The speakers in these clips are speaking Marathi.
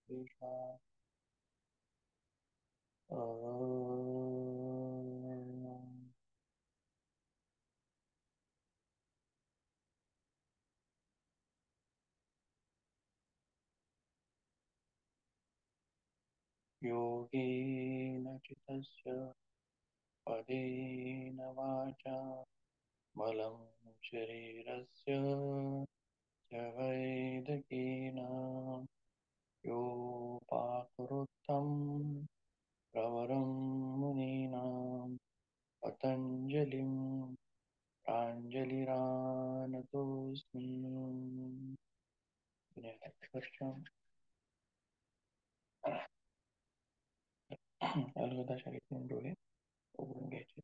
कृष्णा योगेन चितस्य पदेन वाचा बलं शरीरस्य च वैदकेन योपाकरोत्थं प्रवरं मुनीनां पतञ्जलिं प्राञ्जलिरानतोऽस्मि विनयवर्षम् अलगदा शाळेतून डोळे उघडून घ्यायचे.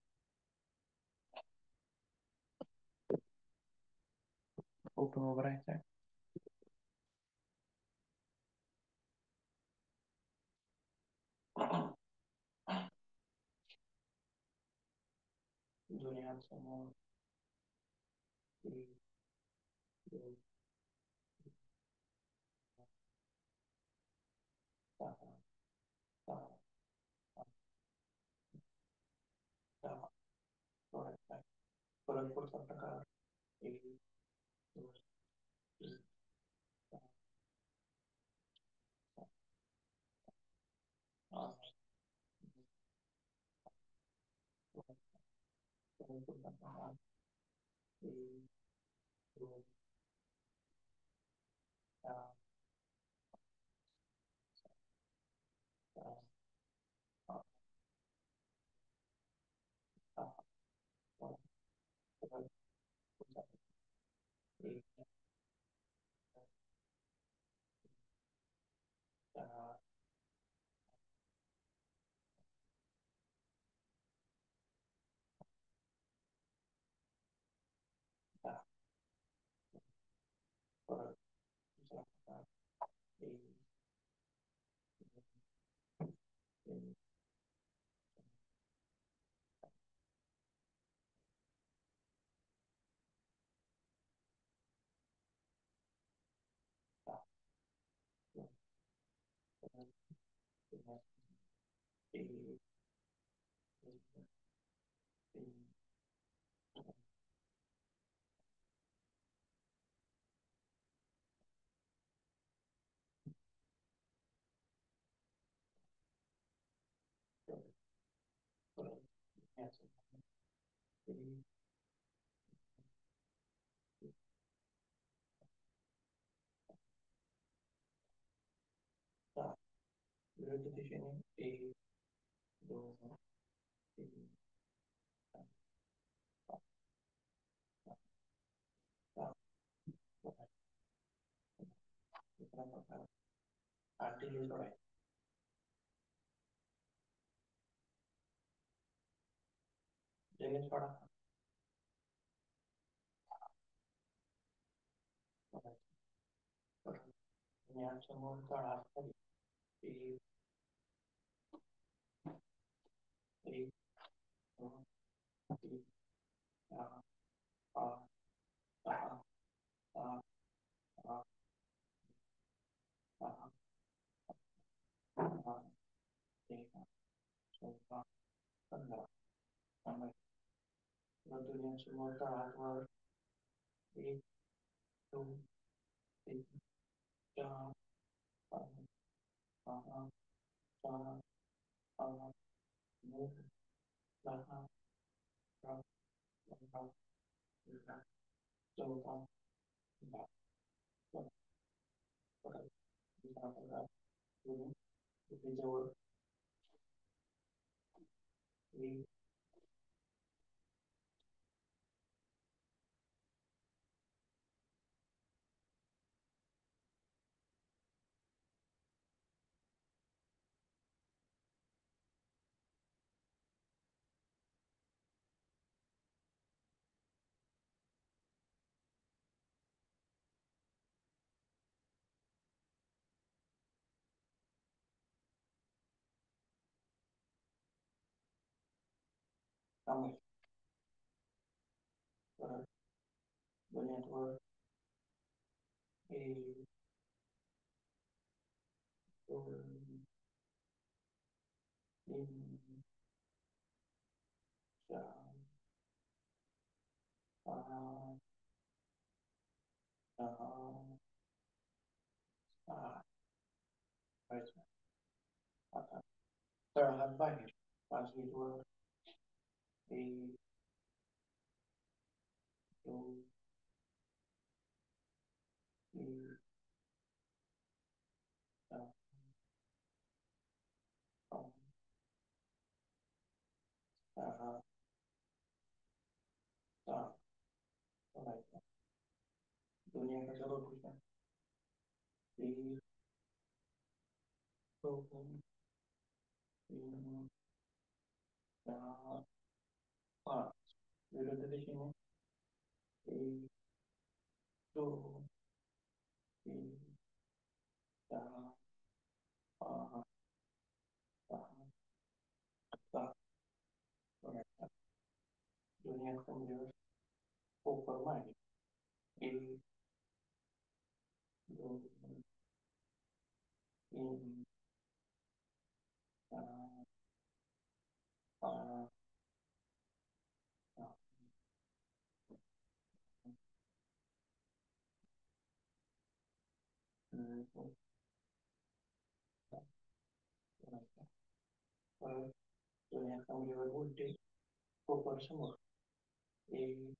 उठून उभं राहायचं. दुनियासमोर एक, दोन, सहा, सहा, आठ, दहा, सोळा, परत पुढचा प्रकार. एक, दोन, तीन, चार, पाच, आठ, नऊ, परत पुढचा प्रकार. एक, दोन, चार, पाच, आठ, दहा, सोळा, परत पुढचा प्रकार. एक, चार, दहा, परत पुढचा प्रकार. एक, दोन, तीन, दहा, दोन, परत पुढचा. एक, दोन, तीन, परत परत याचं. एक, दहा, विरुद्ध दिशेने. एक, दोन, तीन, चार, पाच, सहा, सात, दुसरा प्रकार. आरटीली सोडायची. जेणे सोडा सोडायची. परत यासमोर तळा खाली. एक, एक, दोन, तीन, चार, पाच, सहा, सात, आठ, दहा, अकरा, तेरा, चौदा, पंधरा. सांगायचं. दुनियासमोर तळावर. एक, दोन, तीन, चार, पाच, सहा, सात, आठ, नऊ, दहा, अकरा, बारा, तेरा, चौदा, पंधरा. परत परत दुसरा प्रकार. दोन, जवळ. एक, थांबायचं. परत दुनियावर. एक, दोन, तळहात बाहेर, पाच वर, एक, दोन, तीन, चार, पाच, सहा, सात, करायचा. दोन्ही एकाच्या बरोबर. एक, दोन, तीन, चार, पाच. विरुद्ध दिशेने एक, दोन, तीन, चार, पाच, सहा, सात, करायचा. दोन्ही एकाच्या पोकर मागे. एक, दोन, तीन, चार, पाच, सहा, सात, करायचा. परत दोन्ही एकावर उलटे पोकर समोर. एक,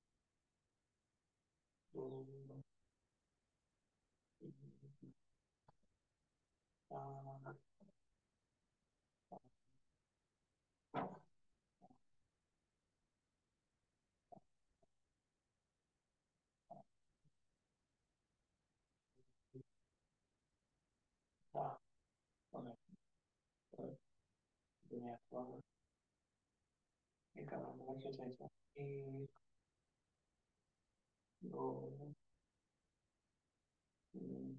दोन, तीन, चार, सहा, करायचा. परत दोन्ही एकावर एका बाजूला खेचायचा. एक, दोन, तीन,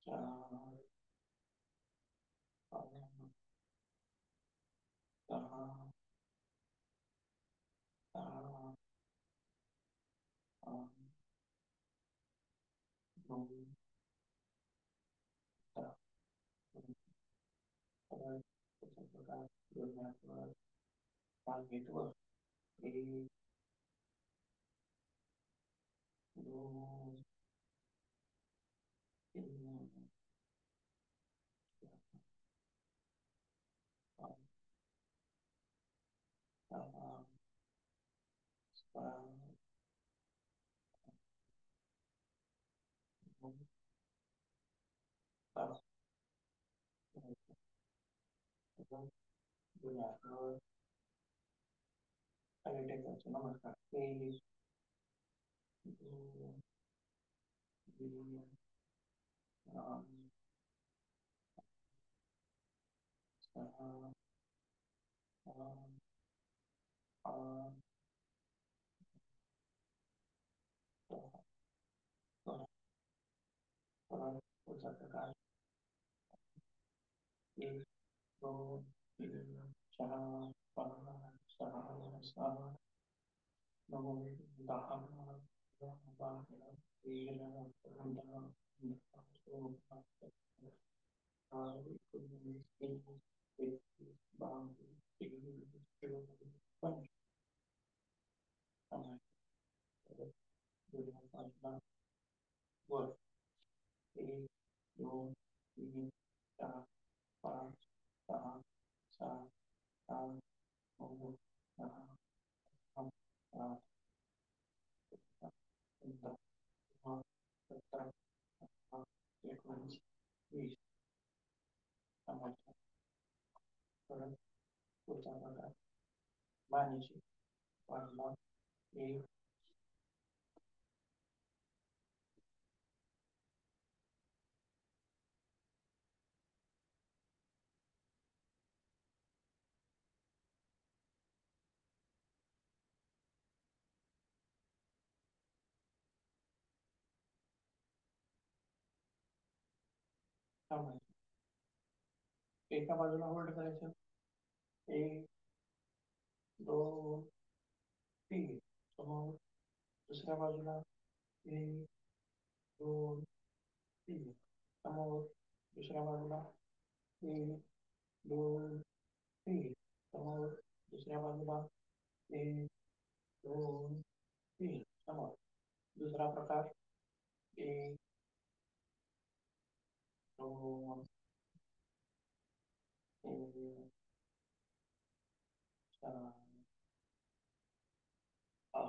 चार, पाच, सहा, सात, आठ, नऊ, 10. परत त्याचा प्रकार दोन वर टार्गेट वर. एक, दोन, तीन, चार, पाच, सहा, सात, नऊ, 10. दोन वर खाली टेकायचं. नमस्कार. एक, दोन, तीन, चार, सहा, सात, आठ, सहा, परत परत पुढचा प्रकार. एक, दोन, तीन, चार, पाच, सहा, सात, नऊ, 10, 11, 12, 13, 14, 19, 20, 21, 22, 23, 24, 25. वर. एक, दोन, तीन, चार, पाच, सहा, सात, आठ, नऊ, 10, 11, 12, 13, 14, 15, 20. परत पुढचा प्रकार मानेची वाढला. एक, एका बाजूला होल्ड करायचं. एक, दोन, तीन, समोर. दुसऱ्या बाजूला एक, दोन, तीन, समोर. दुसऱ्या बाजूला एक, दोन, तीन, समोर. दुसऱ्या बाजूला एक, दोन, तीन, समोर. दुसरा प्रकार. एक, दोन, E, A, A,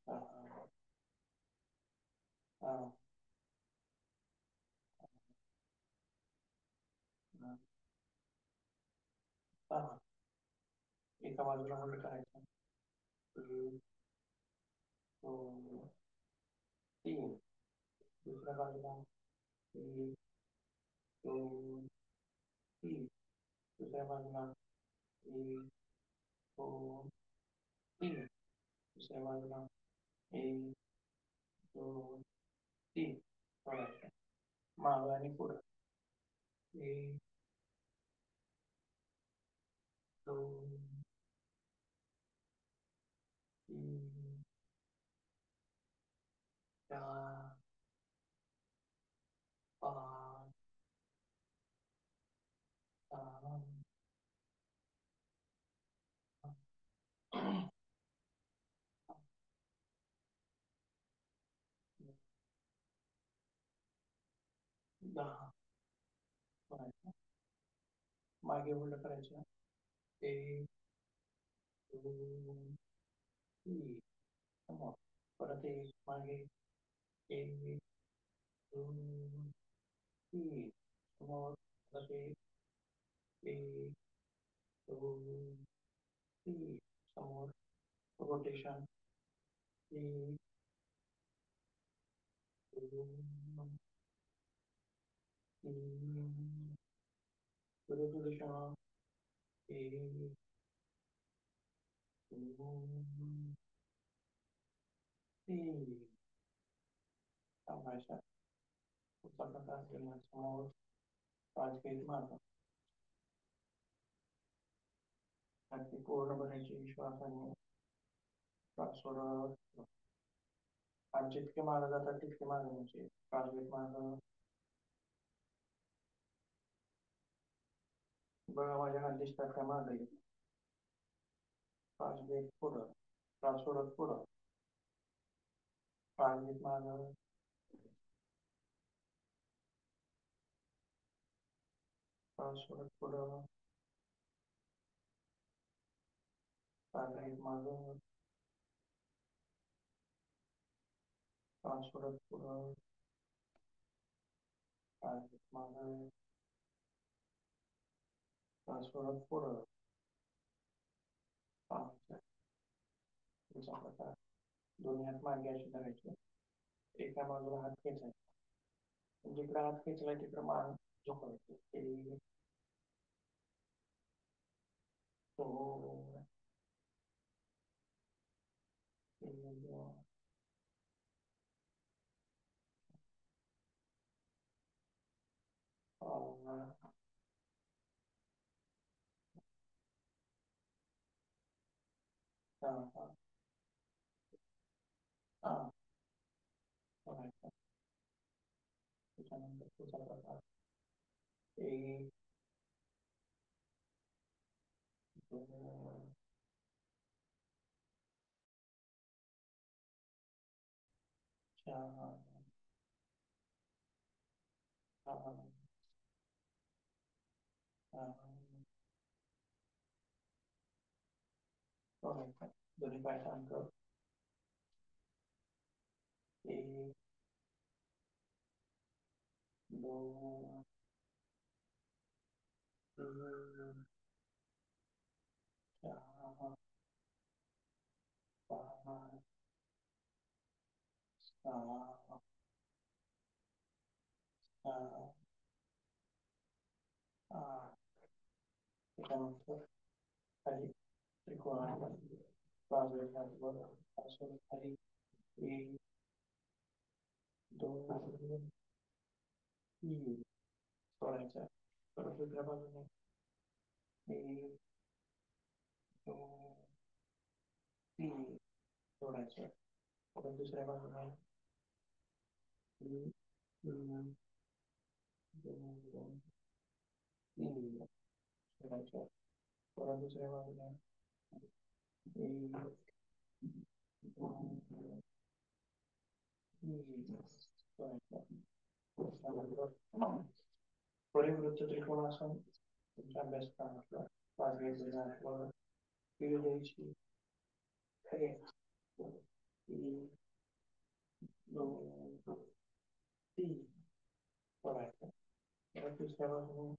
A, A, A. एका बाजूला होल्ड करायचं. एक, दोन, तीन. दुसऱ्या बाजूला एक, दोन, तीन. दुसऱ्या बाजूला एक, दोन, तीन. दुसऱ्या बाजूला एक, दोन, तीन. सोडायचं. मागं आणि पुढं. एक, दोन, तीन, चार, पाच, सहा, दहा. सोडायचं. मागे होल्ड करायचं. एक, दोन, तीन. समोर. परत एक मागे. एक, दोन, तीन. समोर. परत एक, एक, दोन, तीन. समोर. रोटेशन. एक, दोन, तीन. रोटेशन. एक, दोन, तीन. थांबायचं. पुढचा प्रकार केला. समोर. पाच फेज मारला. आणि पूर्ण भरायची विश्वासाने. श्वास सोडत. आणि जितके मागे जातात तितके मागे म्हणजे श्वास घेत मागं. बघा माझ्या हात दिसतात का मागे. श्वास घेत पुढं. श्वास सोडत पुढं. श्वास घेत मागं. श्वास सोडत पुढं. श्वास घेत मागं. श्वास सोडत पुढं. श्वास घेत मागं. श्वास सोडत पुढं. पुढचा प्रकार. दोन्ही हात मागे असे धरायचे. एका बाजूला हात खेचायचा. जिकडे हात खेचलाय तिकडे मान झोपायची. एक, दोन, तीन, चार, पाच, सहा. सोडायचा. त्याच्यानंतर पुढचा प्रकार. एक, दोन, चार, पाच, सहा. सोडायचा. दोन्ही पाय शांत. एक, दोन, तीन, चार, पाच, सहा, सात, आठ. त्याच्यानंतर खाली त्रिकोणामध्ये बाजूला पासून खाली. एक, दोन, तीन. सोडायचा. परत दुसऱ्या बाजूने. एक, दोन, तीन. सोडायचं. परत दुसऱ्या बाजूला. एक, दोन, दोन, तीन. सोडायचं. परत दुसऱ्या बाजूला. एक, दोन, तीन. सोडायचं. त्यानंतर परिवृत्त त्रिकोणासन तुमच्या अभ्यासक्रमातलं भाग घेतलेला आहे व पीळ द्यायची हे तीन दोन तीन सोडायचं. परत दुसऱ्या बाजूने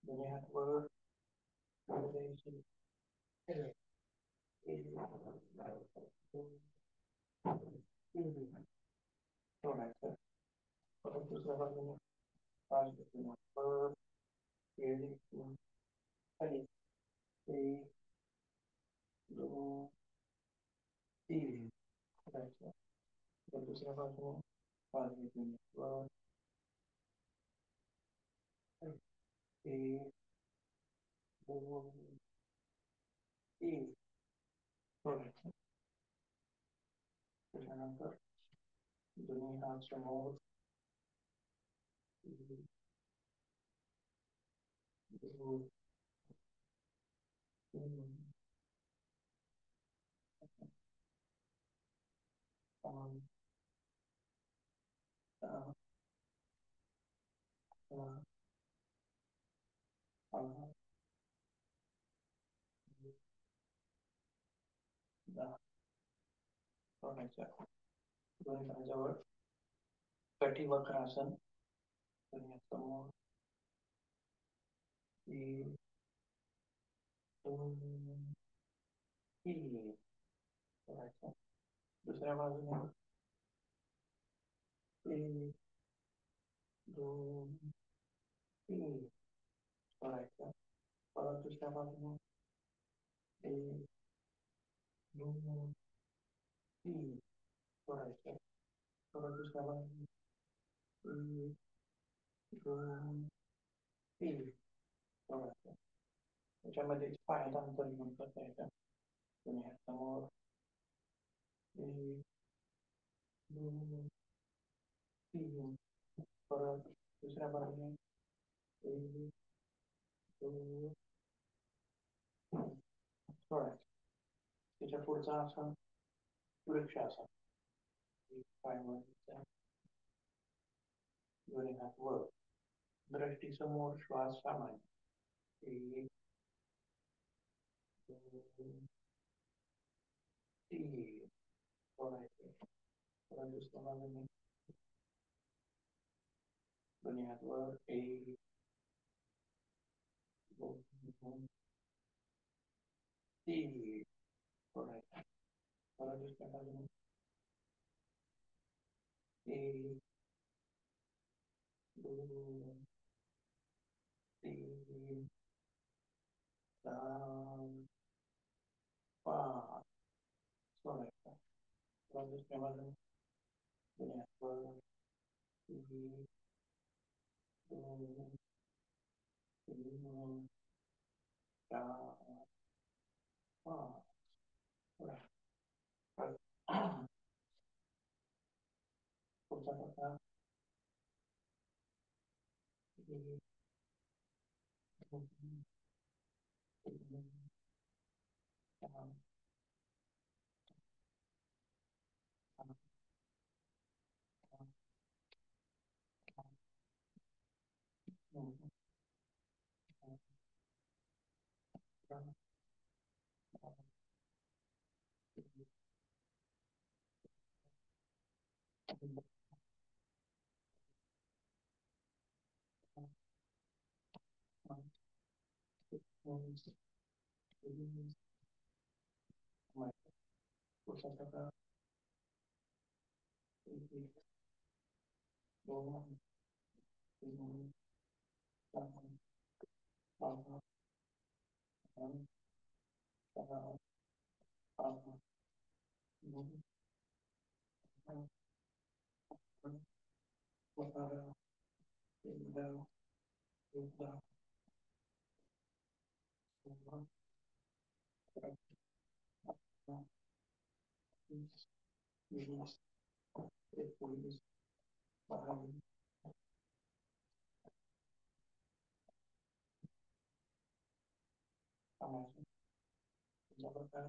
दोन्ही हात वर पीळ द्यायची हे एक दोन तीन सोडायचं. परत दुसऱ्या बाजूने पाच घेतलेला परत पीळ द्यायची खाली एक दोन तीन सोडायचं. तर दुसऱ्या बाजूने पाच घेतलेले वर एक दोन तीन सोडायचं. त्याच्यानंतर दोन्ही हात समोर एक दोन तीन पाच सहा सात आठ नऊ 10 सोडायचं. दोन्ही पायाजवळ कटिवक्रासन दोन्ही समोर एक दोन तीन सोडायचं. दुसऱ्या बाजूने एक दोन तीन सोडायचं. परत दुसऱ्या बाजूने एक दोन तीन सोडायचं. परत दुसऱ्या बाजूने एक दोन तीन सोडायचं. त्याच्यामध्ये पायाचं अंतर घेऊन करता येतं. दोन्ही हात समोर एक दोन तीन परत दुसऱ्या बाजूने एक दोन तीन सोडायचं. त्याच्या पुढचा आसन वृक्षासन. एक पाय वर घ्यायचा, दोन्ही हात वर दृष्टीसमोर श्वास सामान्य एक दोन तीन सोडायचे. परत दुसऱ्या बाजूने दोन्ही हात वर एक दोन तीन सोडायचे. परत दुसऱ्या बाजूने एक दोन तीन चार पाच सोडायचा. परत दुसऱ्या बाजूने दोन्ही हात वर एक दोन तीन चार पाच सोडायचा. पुढचा प्रकार एक दोन तीन चार पाच पुढचा प्रकार एक दोन तीन चार पाच सहा सात नऊ 12 13 14 16 17 18 19 20 22 सामायिक पुढचा प्रकार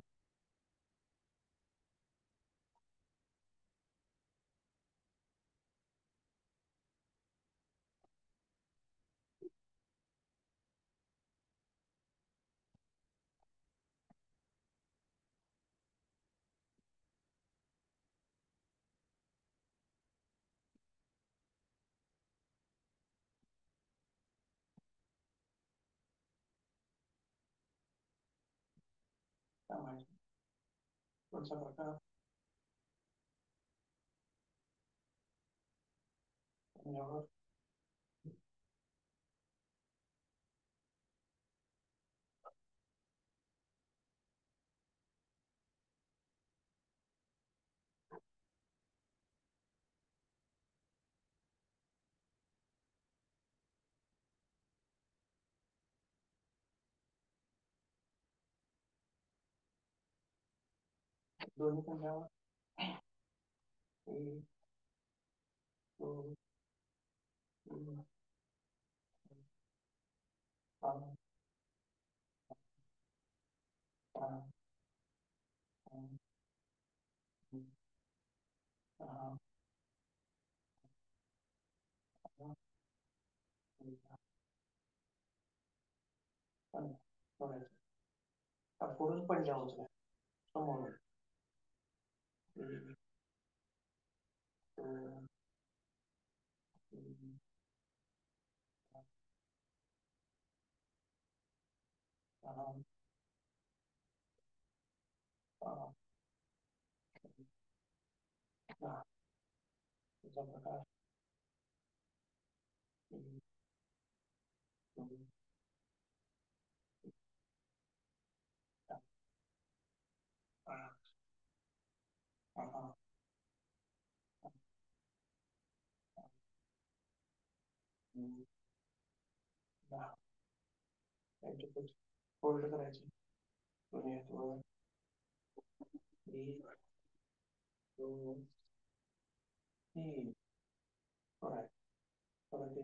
पुढचा प्रकार पंजावर दोन्ही पंजावर एक दोन तीन चार पाच सहा पुढून पंजा उचला समोर एक दोन तीन सहा सात दहा पुढचा प्रकार एक दोन चार पाच सहा सात आठ नऊ दहा फोल्ड करायचे दोन्ही हात वर एक दोन तीन परत परत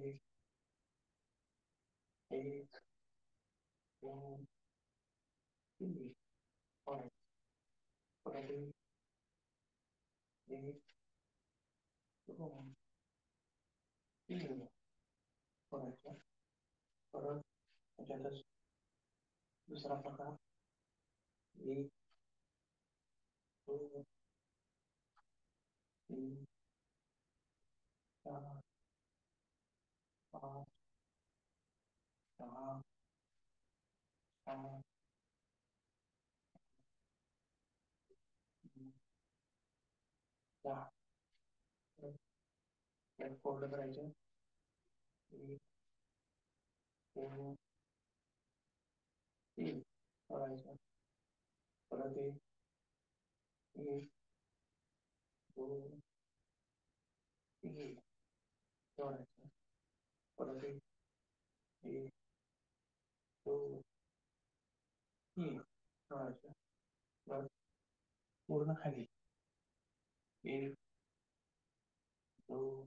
एक दोन तीन परत परत एक दोन तीन परत परत त्याच्यातच दुसरा प्रकार एक दोन तीन चार पाच सहा सात नऊ दहा फोल्ड करायचं एक दोन तीन करायचं परत एक दोन तीन करायचं परत एक दोन तीन करायचं परत पूर्ण खाली एक दोन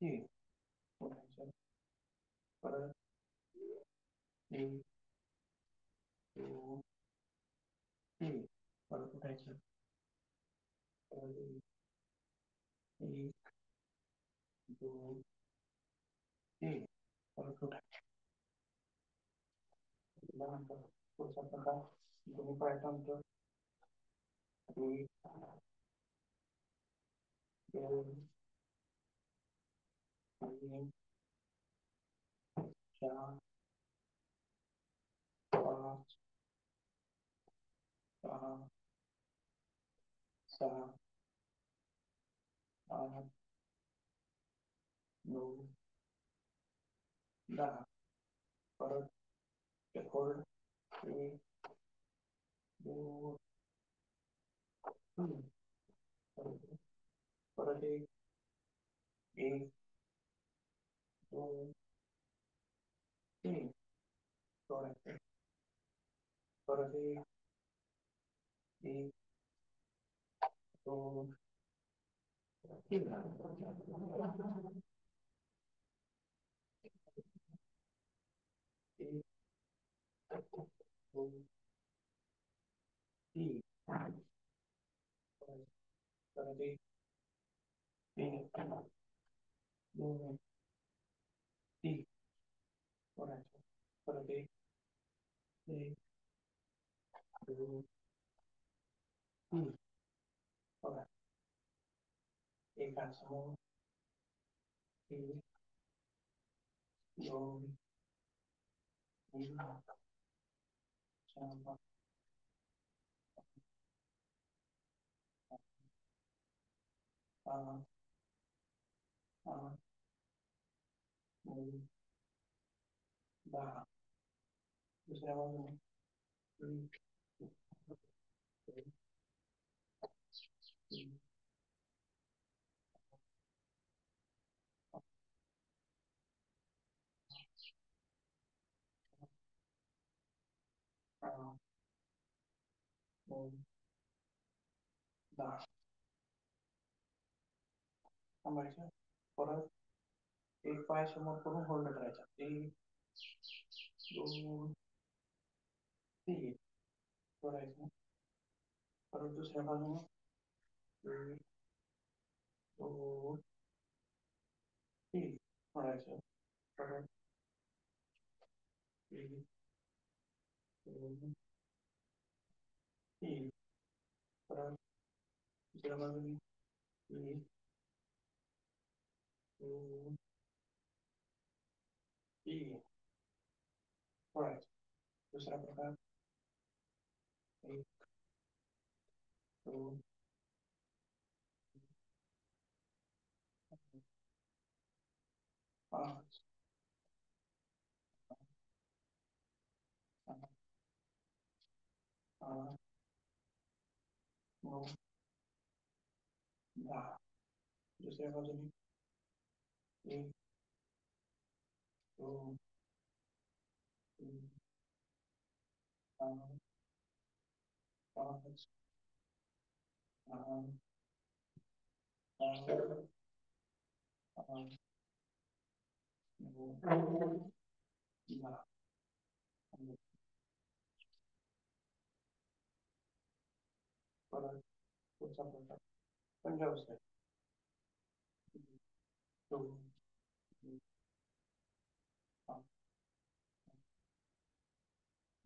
तीन करायचं परत एक दोन तीन परत उठायचं परत एक दोन तीन परत उठायचं त्यानंतर पुढचा प्रकार दोन्ही पायाचं एक दोन तीन चार पाच सहा सात आठ नऊ दहा परत फोल्ड एक दोन तीन परत परत एक दोन तीन सोडायचं परत एक दोन तीन एक दोन तीन परत एक दोन तीन सोडायचं परत एक दोन तीन सोडायचं एक हात समोर एक दोन तीन चार पाच हा, हा, 9, 10. दुसऱ्या बाजूने 1, 2, 3, 9, 10. थांबायचं. परत एक पाय समोर करून होल्ड करायचा. 1, 2, 3. सोडायचं. परत दुसऱ्या बाजूने 1, 2, 3. सोडायचं. परत 1, 2, 3. परत दुसऱ्या बाजूने 1, 2, 3. सोडायचं. दुसरा प्रकार 1, 2, 5, 6, 8, 9, 10. दुसऱ्या बाजूने 1, 2, 3, 4, 5, 6, 7, 8, 9, 10. परत पुढचा प्रकार पंजाबी. 2, 5,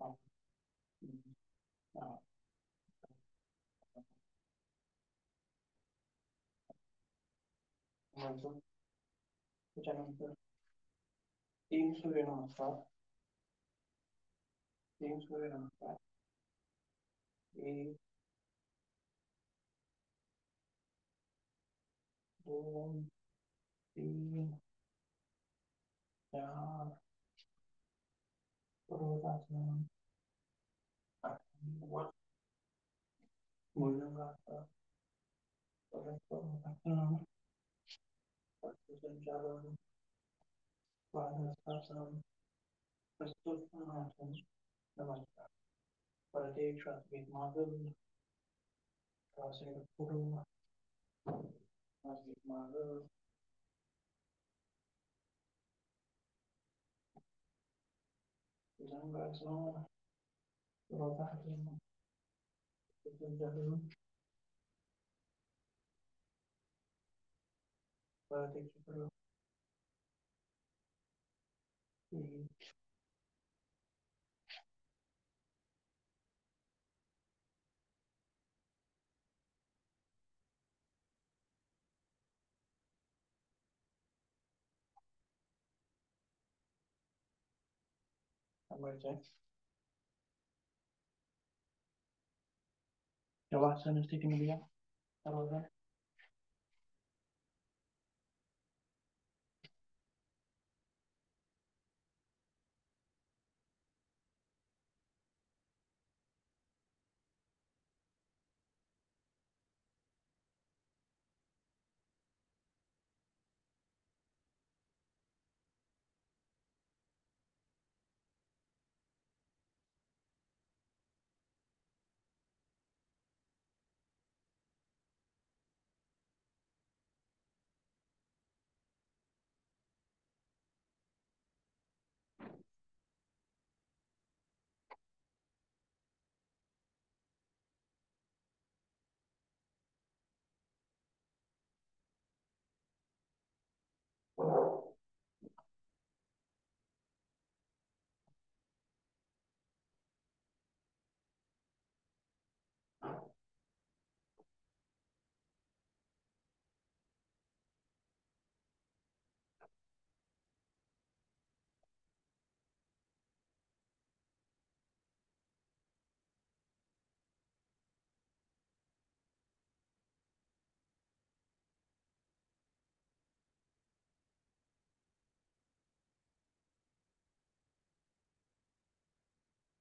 6, 10. त्याच्यानंतर 3 सूर्यनमस्कार. 3 सूर्यनमस्कार. 1, 2, 3, 4. पर्वतासन. भुजंगासन. परत पर्वतासन. संचालन. स्वादिष्टासन. प्रस्तुतासन. नमस्कार. परत एक श्वास घेत मागं. श्वास घेत पुढं. श्वास घेत मागं. भुजंगासन. पर्वतासन. संचालन. परत एक पुढं. 1, थांबायचं. शवासन स्थितीमध्ये या सर्वजण.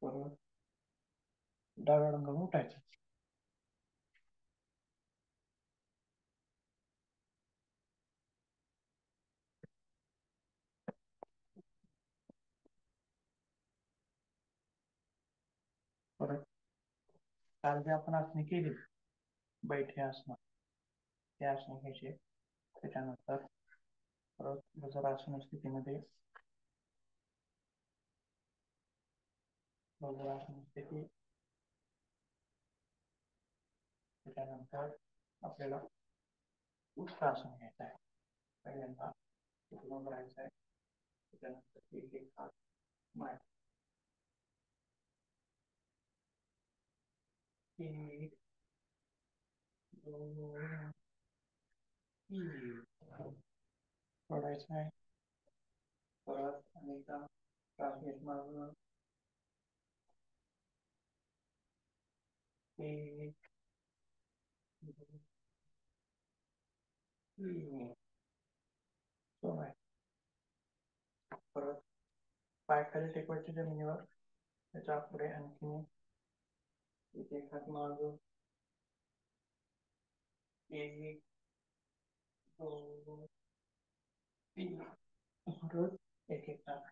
परत डाव्या अंगावर उठायचं. परत काल जे आपण आसने केली बैठे आसनं ते आसनं घ्यायचे. त्याच्यानंतर परत वज्रासन स्थितीमध्ये वज्रासन स्थिती, त्याच्यानंतर आपल्याला उत्तासन घ्यायचं आहे. पहिल्यांदा इकडून करायचं आहे. त्याच्यानंतर एक एक हात मागे, एक दोन तीन सोडायचं आहे. परत अनेकदा श्वास घेत मागं, एक दोन तीन सोडायचं. परत पाय खाली टेकवायचे जमिनीवर. त्याच्या पुढे आणखी एक एक हात मागं, एक दोन तीन. परत एक एक हात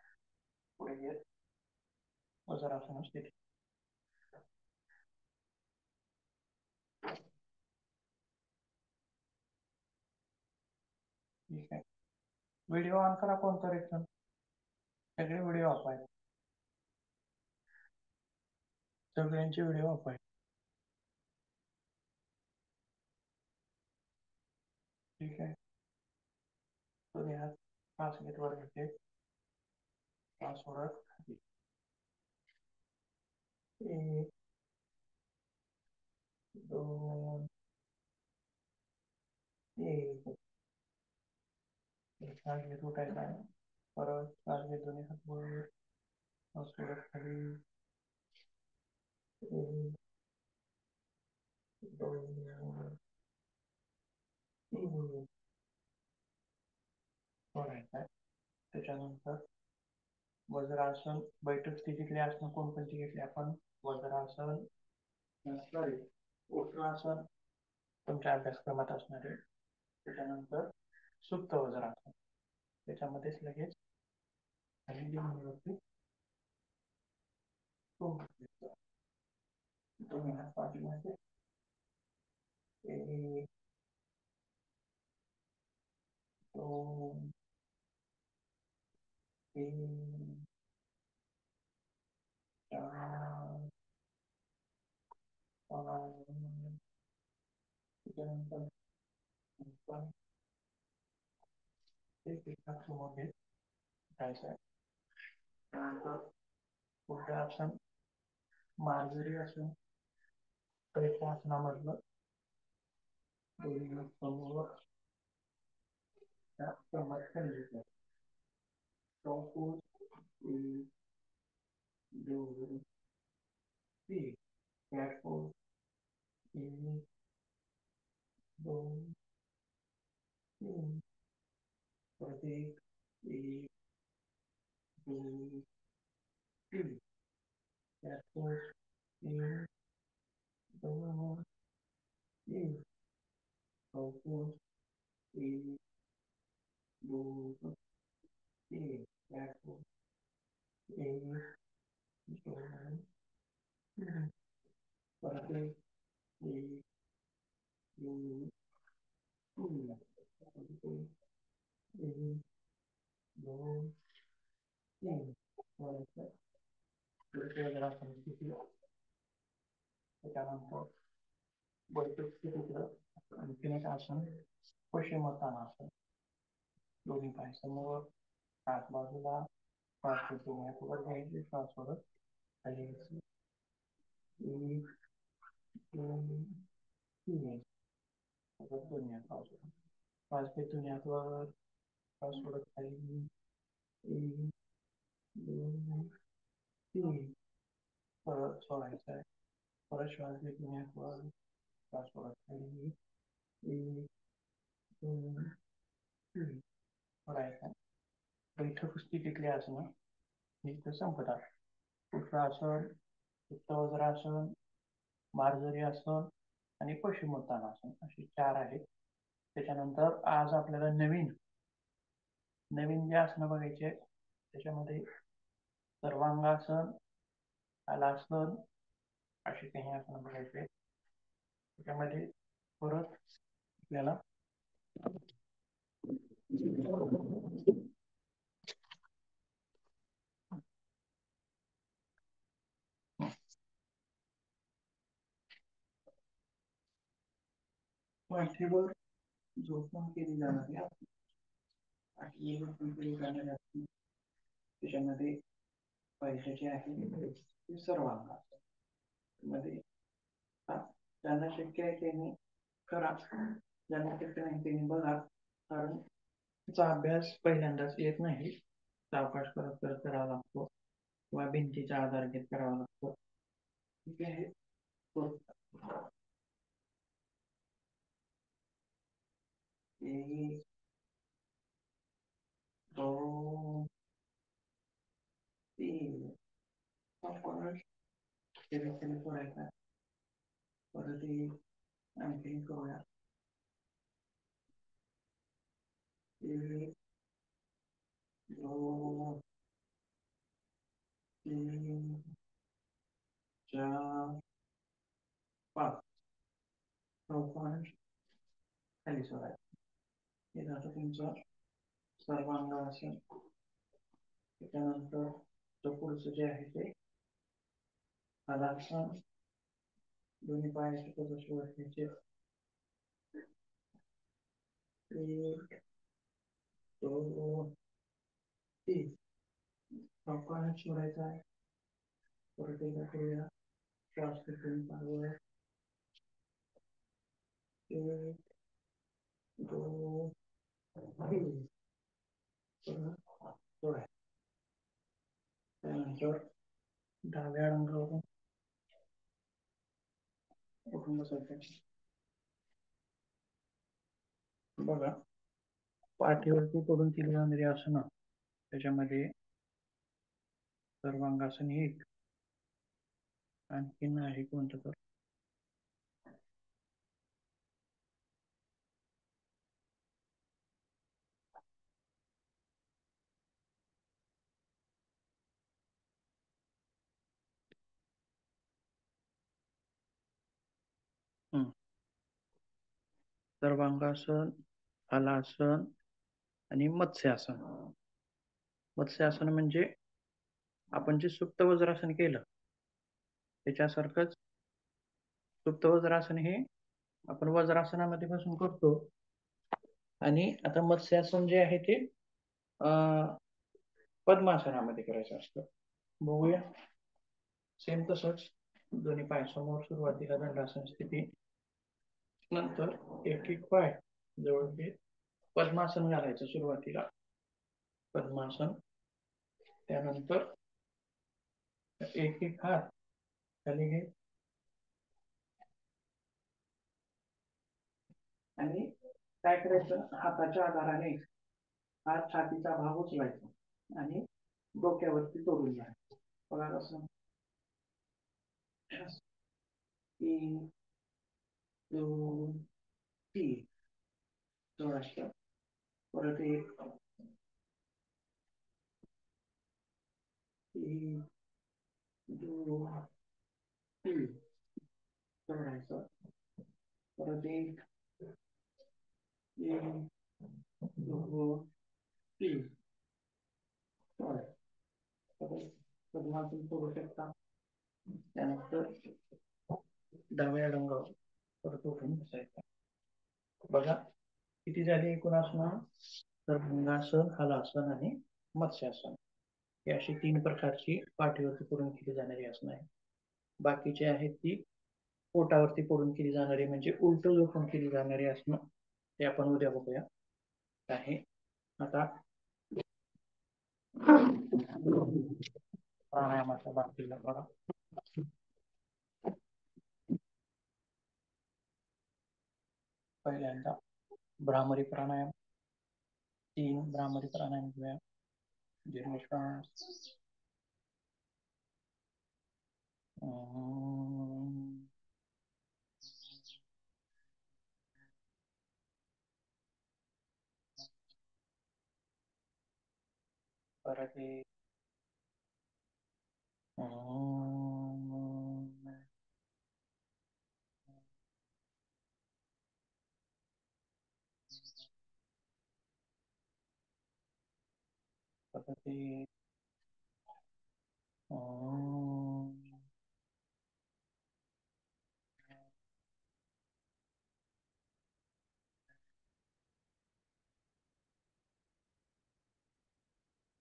पुढे घेत वज्रासन स्थिती. ठीक आहे. व्हिडिओ ऑन करा कोणता एकदम, सगळे व्हिडिओ ऑफ आहेत. सगळ्यांचे व्हिडिओ ऑफ आहेत. ठीक आहे. तुम्ही हात श्वास घेत वर घेते, श्वास सोडत खाली. एक दोन तीन. श्वास घेत उठायचा आहे. परत श्वास घेत दोन्ही हात वर, श्वास सोडत खाली. एक दोन तीन सोडायचा आहे. त्याच्यानंतर वज्रासन बैठक स्थितीतले आसनं कोणकोणती घेतली आपण? वज्रासन, सॉरी उत्तरासन तुमच्या अभ्यासक्रमात असणारे. त्याच्यानंतर सुप्त वज्रासन, त्याच्यामध्येच लगेच खाली जमिनीवरती दोन्ही हात पाठीमागे, एक दोन तीन चार पाच. त्याच्यानंतर एक एक हात समोर घेत उठायचं आहे. त्यानंतर पुढचं आसन मार्जरी आसन. पहिल्या आसनामधलं दोन्ही हात समोर त्या क्रमात खाली घेतलं. एक दोन तीन. प्लॅटफॉर्म एक दोन तीन. परत एक दोन तीन. प्लॅटफॉर्म एक दोन तीन. प्लॅटफॉर्म एक दोन तीन. प्लॅटफॉर्म एक दोन तीन. परत एक दोन तीन. एक दोन तीन. वज्रासन स्थिती. त्याच्यानंतर बैठक स्थितीतलं आणखीन एक आसन पश्चिमोत्तानासन. दोन्ही पाय समोर, हात बाजूला, श्वास घेत वर घ्यायचे, श्वास सोडत खाली घ्यायचे. एक दोन तीन. परत दोन्ही हात बाजूला, श्वास घेत दोन्ही हात वर, श्वास सोडत खाली. एक दोन तीन. परत सोडायचं आहे. परत श्वास घेत दोन्ही हात वर, श्वास सोडत खाली. एक दोन तीन. सोडायचं आहे. बैठक स्थितीतली आसनं ही इथं संपतात. उत्तरासन, सुप्त वज्रासन, मार्जरी आसन आणि पश्चिमोत्तानासन अशी 4 आहेत. त्याच्यानंतर आज आपल्याला नवीन जे आसनं बघायचे त्याच्यामध्ये सर्वांगासन, हलासन अशी काही आसनं बघायचे. त्याच्यामध्ये परत आपल्याला पाठीवर झोपून केली जाणारी आसनं. त्याच्यामध्ये पहिले जे आहे ते सर्वांगासन मध्ये ज्यांना शक्य आहे त्यांनी करा, ज्यांना शक्य नाही त्यांनी बघा, कारण त्याचा अभ्यास पहिल्यांदाच येत नाही. सावकाश करत करत करावा लागतो किंवा भिंतीचा आधार घेत करावा लागतो. ठीक आहे. 1, 2, 3 सोडायचा. परत आणखी करूया. 1, 2, 3, 4, 5 चौकोन खाली सोडायचा. हे झालं तुमचं सर्वांगासन. त्याच्यानंतर पुढचं जे आहे ते हलासन. दोन्ही पायाचे कसे वरतीचे. 1, 2, 3 चौकोन सोडायचा आहे. परत एकदा करूया. श्वास घेऊन पाठवर. 1, 2, 3 सोडायचा. त्यानंतर डाव्या अंगावरून उठून बसायचं. बघा, पाठीवरती पडून केली जाणारी आसनं त्याच्यामध्ये सर्वांगासन 1, आणखीन आहे कोणतं तर सर्वांगासन, हलासन आणि मत्स्यासन. मत्स्यासन म्हणजे आपण जे सुप्त वज्रासन केलं त्याच्यासारखंच सुप्त वज्रासन हे आपण वज्रासनामध्ये बसून करतो. आणि आता मत्स्यासन जे आहे ते पद्मासनामध्ये करायचं असतं. बघूया. सेम तसंच दोन्ही पाय समोर, सुरुवातीला दंडासन स्थिती, नंतर एक एक पाय जवळ घेत पद्मासन घालायचं. सुरुवातीला पद्मासन, त्यानंतर एक एक हात खाली घे आणि काय करायचं, हाताच्या आधाराने हात छातीचा भाग उचलायचा आणि डोक्यावरती तोडून घ्यायचं. बघा कसं. 1, 2, 3 जोरात. परत 1, 2, 3 जोडायचं. परत 1, 2, 3 जोडायचं. पद्मासन करू शकता. त्यानंतर डाव्या अंगावर परत उठून बसायचं. बघा किती झाली एकूण आसनं. सर्वांगासन, हलासन आणि मत्स्यासन ही अशी 3 प्रकारची पाठीवरती पडून केली जाणारी आसनं आहे. बाकीचे आहेत ती पोटावरती पडून केली जाणारी म्हणजे उलट झोपून केली जाणारी आसनं. ते आपण उद्या बघूया. आहे आता प्राणायामाच्या बाबतीला बघा. पहिल्यांदा भ्रामरी प्राणायाम. 3 भ्रामरी प्राणायाम घेऊया. दीर्घ श्वास, अं, परत एक परत एक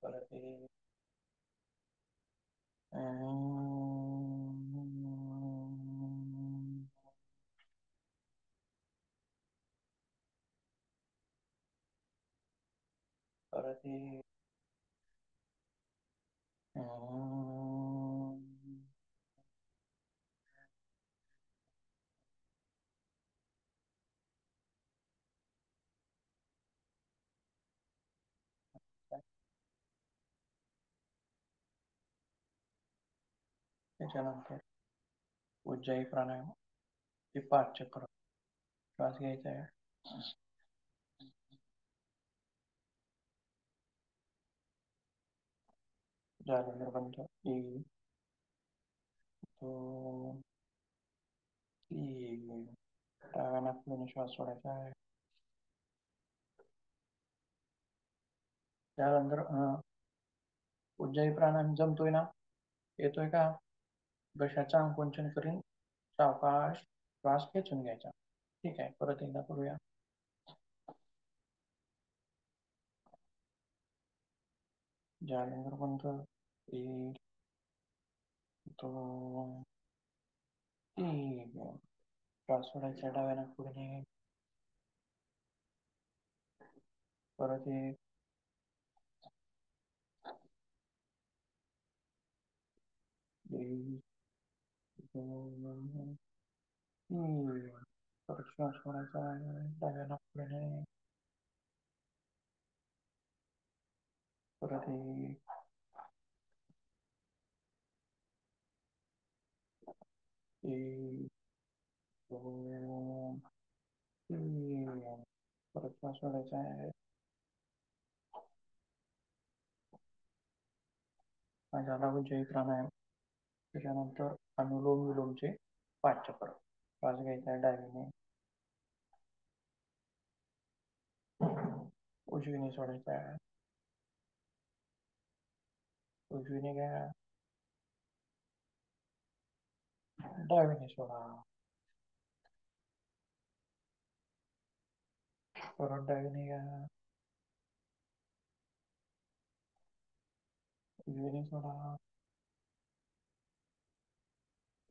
परत एक परत एक त्याच्यानंतर उज्जाई प्राणायाम हे 5 चक्र श्वास घ्यायचा आहे. झाल्यानंतर बंद 1 2 3 डाव्या नाकपुडीने श्वास सोडायचा आहे. त्यानंतर उज्जाई प्राणायाम जमतोय ना, येतोय का? घशाचं आकुंचन करीन सावकाश श्वास खेचून घ्यायचा. ठीक आहे, परत एकदा करूया. झाल्यानंतर बंद 1 2 3 श्वास सोडायचा डाव्या नाकपुडीने. परत 1 1 2 3 परत श्वास सोडायचा डाव्या नाकपुडीने. परत 1 1 2 3 परत श्वास सोडायचा आहे. हा झाला उज्जाई प्राणायाम. त्याच्यानंतर अनुलोम विलोमचे 5 चक्र. श्वास घ्यायचा आहे डावीने, उजवीने सोडायचा आहे. उजवीने घ्या, डावीने सोडा. परत डावीने घ्या, उजवीने सोडा.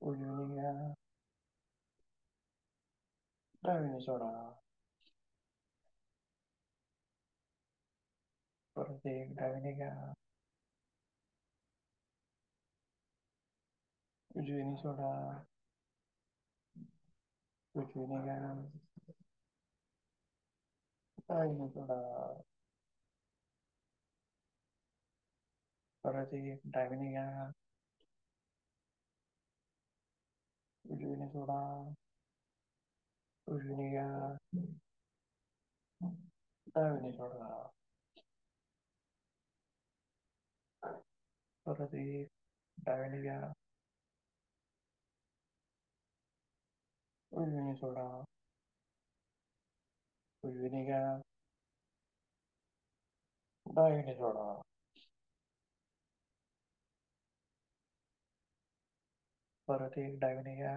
उजवीने घ्या, डावीने सोडा. परत एक डावीने घ्या, उजवीने सोडा. उजवीने घ्या, डावीने सोडा. परत एक डावीने घ्या, उजवीने सोडा. उजवीने घ्या, डावीने सोडा. परत एक डावीने घ्या, उजवीने सोडा. उजवीने घ्या, डावीने सोडा. परत एक डावीने घ्या,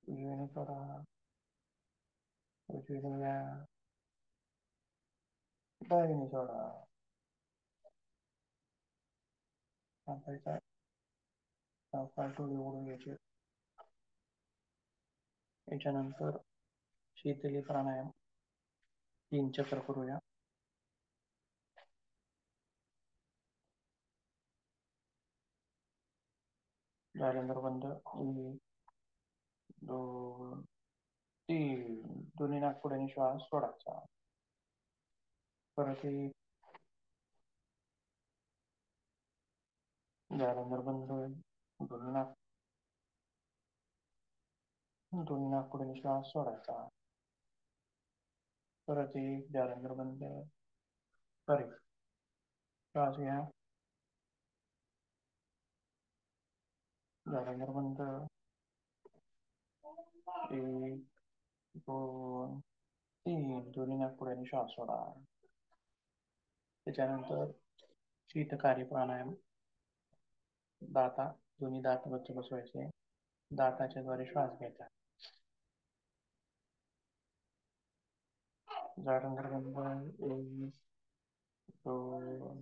उजवीने सोडा. उजवीने घ्या, डावीने सोडा. थांबायचा, सावकाश डोळे उघडून घ्यायचे. याच्यानंतर शीतली प्राणायाम 3 चक्र करूया. झाल्यानंतर बंद 1 2 3 दोन्ही नाकपुड्याने श्वास सोडायचा. परत 1 जालंधर बंद, दोन्ही नाकपुडीने श्वास सोडायचा. परत एक जालंधर बंद, सॉरी, श्वास घ्या, जालंधर बंद, 1, 2, 3, दोन्ही नाकपुड्याने श्वास सोडा. त्याच्यानंतर शीतकारी प्राणायाम. दोन्ही दात गच्च बसवायचे, दाताच्या द्वारे श्वास घ्यायचा. जालंधर बंद, 1, 2,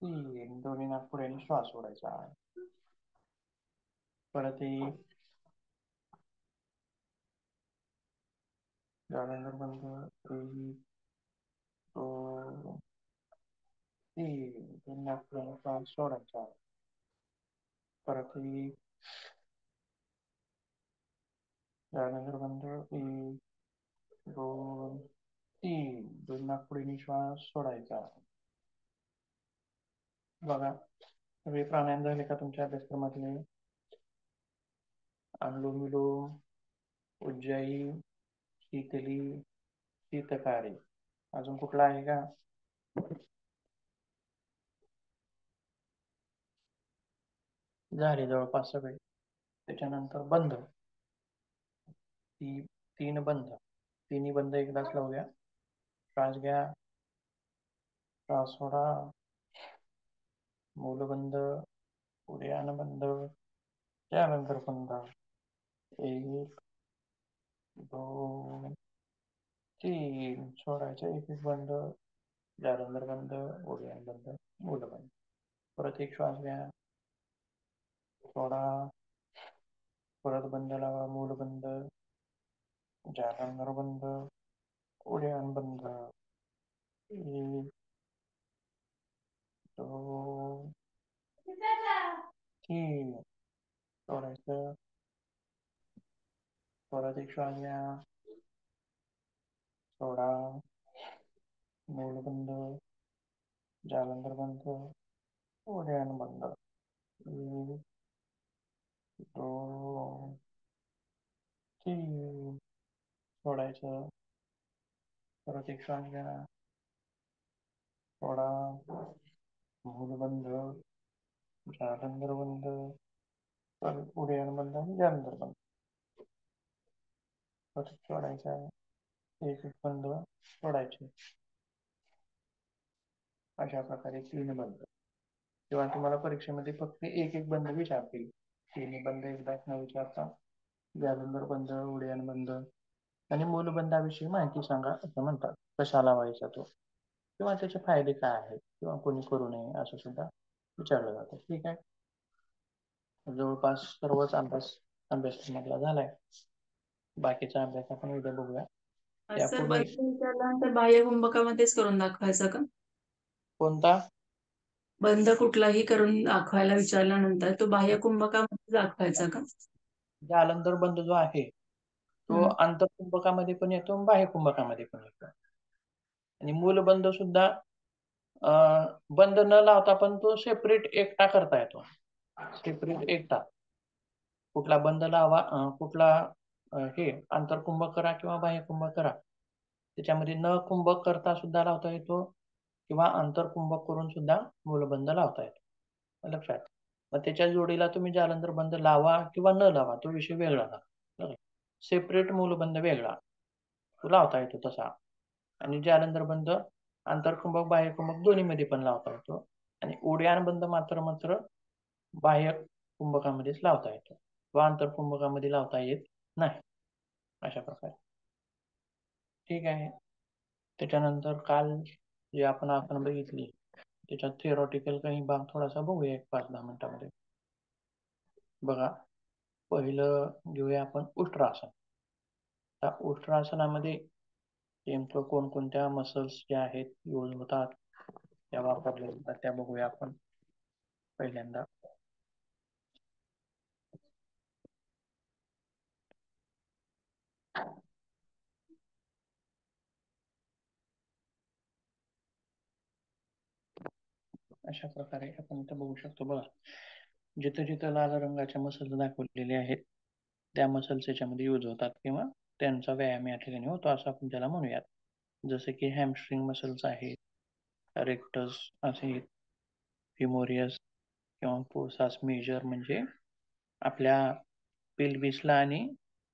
3, दोन्ही नाकपुड्याने श्वास सोडायचा. परत एक जालंधर बंद, 1, 2, 3, दोन्ही नाकपुड्याने श्वास सोडायचा. परत एक जालंधर बंद, 1, 2, 3, दोन्ही नाकपुडीने श्वास सोडायचा. बघा, सगळे प्राणायाम झाले का तुमच्या अभ्यासक्रमातले? अनुलोम विलोम, उज्जाई, शीतली, शीतकारी. अजून कुठला आहे का? झाले जवळपास सगळे. त्याच्यानंतर बंद, 3 बंद, तिन्ही बंद एकदाच लावूया. श्वास घ्या, श्वास सोडा, मूलबंद, उड्डाण बंद, त्यानंतर बंद. 1, 2, 3, सोडायचं. एक एक बंद, जालंधर बंद, उड्डाण बंद, मूलबंद. परत एक श्वास घ्या, सोडा, परत बंद लावा, मूलबंद, जालंधर बंद, उड्डाण बंद. 1, 2, 3, सोडायचं. परत एक श्वास घ्या, सोडा, मूलबंद, जालंधर बंद, उड्डाण बंद. 1, 2, 3, सोडायचं. परत एक श्वास घ्या, सोडा, मूलबंद, जालंधर बंद, परत उड्डाण बंद आणि जालंधर बंद. परत सोडायचा. एक एक बंद सोडायचे. अशा प्रकारे 3 बंद. किंवा तुम्हाला परीक्षेमध्ये फक्त एक एक बंद विचारतील. 3 बंद एकदाच न विचारता जालंधर बंद, उड्डाण बंद आणि मूलबंदाविषयी माहिती सांगा असं म्हणतात. कशा लावायचा तो, किंवा त्याचे फायदे काय आहेत, किंवा कोणी करू नये असं सुद्धा विचारलं जातं. ठीक आहे. जवळपास सर्वच अभ्यास झालाय. बाकीचा अभ्यास आपण उद्या बघूया. सर, त्यापूर्वी बंद विचारल्यानंतर बाह्य कुंभकामध्येच करून दाखवायचा का? कोणता बंद कुठलाही करून दाखवायला विचारल्यानंतर तो बाह्य कुंभकामध्ये दाखवायचा का? जालंधर बंद जो आहे तो आंतरकुंभकामध्ये पण येतो, बाह्य कुंभकामध्ये पण येतो. आणि मूलबंद सुद्धा बंद न लावता पण तो सेपरेट एकटा करता येतो. सेपरेट एकटा कुठला बंद लावा, कुठला हे आंतरकुंभक करा किंवा बाह्य कुंभक करा, त्याच्यामध्ये न कुंभक करता सुद्धा लावता येतो, किंवा आंतरकुंभक करून सुद्धा मूलबंद लावता येतो. लक्षात. मग त्याच्या जोडीला तुम्ही जालंधर बंद लावा किंवा न लावा तो विषय वेगळा झाला. सेपरेट मूलबंद वेगळा तो लावता येतो तसा. आणि जालंधर बंद आंतरकुंभक बाह्यकुंभक दोन्हीमध्ये पण लावता येतो. आणि उड्डाण बंद मात्र बाह्य कुंभकामध्येच लावता येतो, किंवा आंतरकुंभकामध्ये लावता येत नाही. अशा प्रकारे. ठीक आहे. त्याच्यानंतर काल जे आपण आसन बघितली त्याच्यात थिओरॉटिकल काही भाग थोडासा बघूया 5-10 मिनिटांमध्ये. बघा, पहिलं घेऊया आपण उष्ट्रासन. त्या उष्ट्रासनामध्ये नेमकं कोणकोणत्या मसल्स ज्या आहेत यूज होतात, त्या वापरल्या जातात, त्या बघूया आपण पहिल्यांदा. अशा प्रकारे आपण इथं बघू शकतो. बघा, जिथं जिथं लाल रंगाच्या मसल्स दाखवलेले आहेत त्या मसल्स याच्यामध्ये यूज होतात किंवा त्यांचा व्यायाम या ठिकाणी होतो असं आपण त्याला म्हणूयात. जसं की हॅमस्ट्रिंग मसल्स आहेत, रेक्टस आहेत, फिमोरियस किंवा पोसास मेजर म्हणजे आपल्या पेल्विसला आणि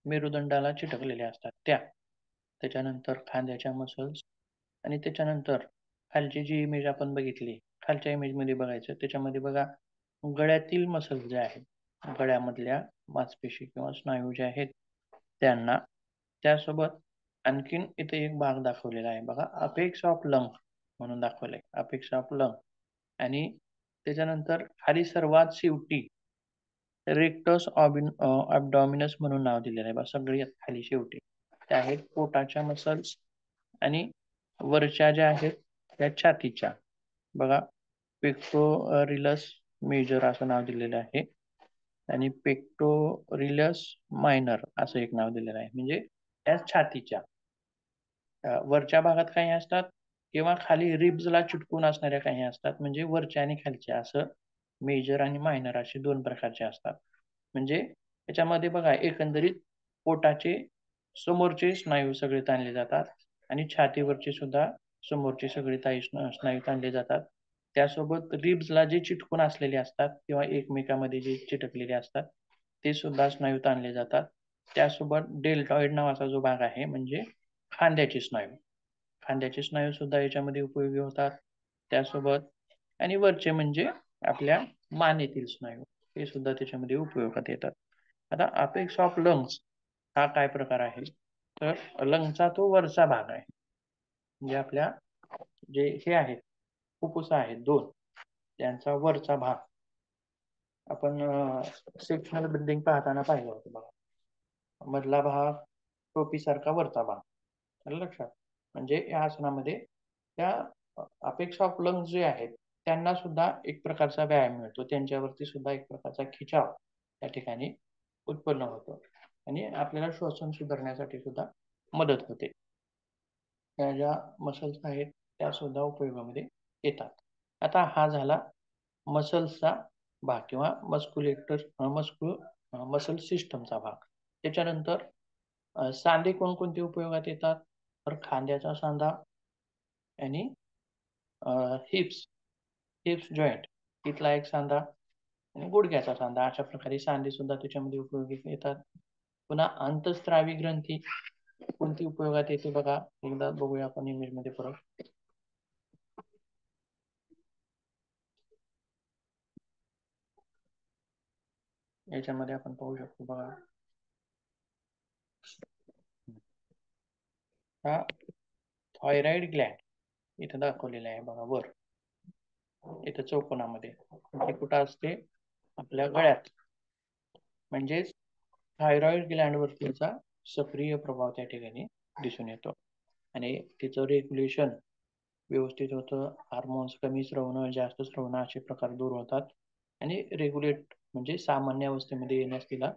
मेरुदंडाला चिटकलेल्या असतात त्या. त्याच्यानंतर खांद्याच्या मसल्स आणि त्याच्यानंतर खालची जी इमेज आपण बघितली, खालच्या इमेजमध्ये बघायचं त्याच्यामध्ये बघा गळ्यातील मसल्स जे आहेत गळ्यामधल्या मांसपेशी किंवा स्नायू जे आहेत त्यांना. त्यासोबत आणखीन इथे एक भाग दाखवलेला आहे बघा, अपेक्स ऑफ लंग म्हणून दाखवलंय, अपेक्स ऑफ लंग. आणि त्याच्यानंतर खाली सर्वात शेवटी रेक्टस ॲब्डॉमिनस म्हणून नाव दिलेलं आहे बघा, सगळ्यात खाली शेवटी त्या आहेत पोटाच्या मसल्स आणि वरच्या ज्या आहेत त्या छातीच्या. बघा, पेक्टोरिलस मेजर असं नाव दिलेलं आहे आणि पेक्टोरिलस मायनर असं एक नाव दिलेलं आहे. म्हणजे त्या छातीच्या वरच्या भागात काही असतात किंवा खाली रिब्सला चिटकून असणाऱ्या काही असतात. म्हणजे वरच्या आणि खालच्या असं मेजर आणि मायनर असे दोन प्रकारचे असतात. म्हणजे त्याच्यामध्ये बघा एकंदरीत पोटाचे समोरचे स्नायू सगळे ताणले जातात आणि छातीवरचे सुद्धा समोरचे सगळे स्नायू ताणले जातात. त्यासोबत रिब्सला जे चिटकून असलेले असतात किंवा एकमेकांमध्ये जे चिटकलेले असतात ते सुद्धा स्नायू ताणले जातात. त्यासोबत डेल्टॉइड नावाचा जो भाग आहे म्हणजे खांद्याचे स्नायू, खांद्याचे स्नायू सुद्धा याच्यामध्ये उपयोगी होतात. त्यासोबत आणि वरचे म्हणजे आपल्या मानेतील स्नायू हे सुद्धा त्याच्यामध्ये उपयोगात येतात. आता अपेक्स ऑफ लंग्स हा काय प्रकार आहे, तर लंगचा तो वरचा भाग आहे. म्हणजे आपल्या जे हे आहेत फुफ्फुस आहेत दोन, त्यांचा वरचा भाग आपण सेक्शनल बिल्डिंग पाहताना पाहिलं होतं बघा, मधला भाग टोपीसारखा वरचा भाग. आलं लक्षात? म्हणजे या आसनामध्ये त्या अपेक्स ऑफ लंग्स जे आहेत त्यांना सुद्धा एक प्रकारचा व्यायाम मिळतो, त्यांच्यावरती सुद्धा एक प्रकारचा खिचाव त्या ठिकाणी उत्पन्न होतो आणि आपल्याला श्वसन सुधारण्यासाठी सुद्धा मदत होते. त्या ज्या मसल्स आहेत त्या सुद्धा उपयोगामध्ये येतात. आता हा झाला मसल्सचा भाग किंवा मसल सिस्टमचा भाग. त्याच्यानंतर सांधे कोणकोणते उपयोगात येतात, तर खांद्याचा सांधा आणि हिप्स हिप्स जॉईंट तिथला एक सांधा आणि गुडघ्याचा सांधा अशा प्रकारे सांधे सुद्धा त्याच्यामध्ये उपयोगी येतात. पुन्हा अंतस्त्रावी ग्रंथी कोणती उपयोगात येते बघा, एकदा बघूया आपण इमेज मध्ये परत. याच्यामध्ये आपण पाहू शकतो बघा, हा थायरॉइड ग्लॅन्ड इथं दाखवलेला आहे बघा वर इथं चौकोनामध्ये. हे कुठं असते, आपल्या गळ्यात. म्हणजेच थायरॉइड ग्लॅन्ड वरतीचा सक्रिय प्रभाव त्या ठिकाणी दिसून येतो आणि तिचं रेग्युलेशन व्यवस्थित होतं. हार्मोन्स कमी स्रवणं जास्त स्रवणं असे प्रकार दूर होतात आणि रेग्युलेट म्हणजे सामान्य अवस्थेमध्ये येण्यास तिला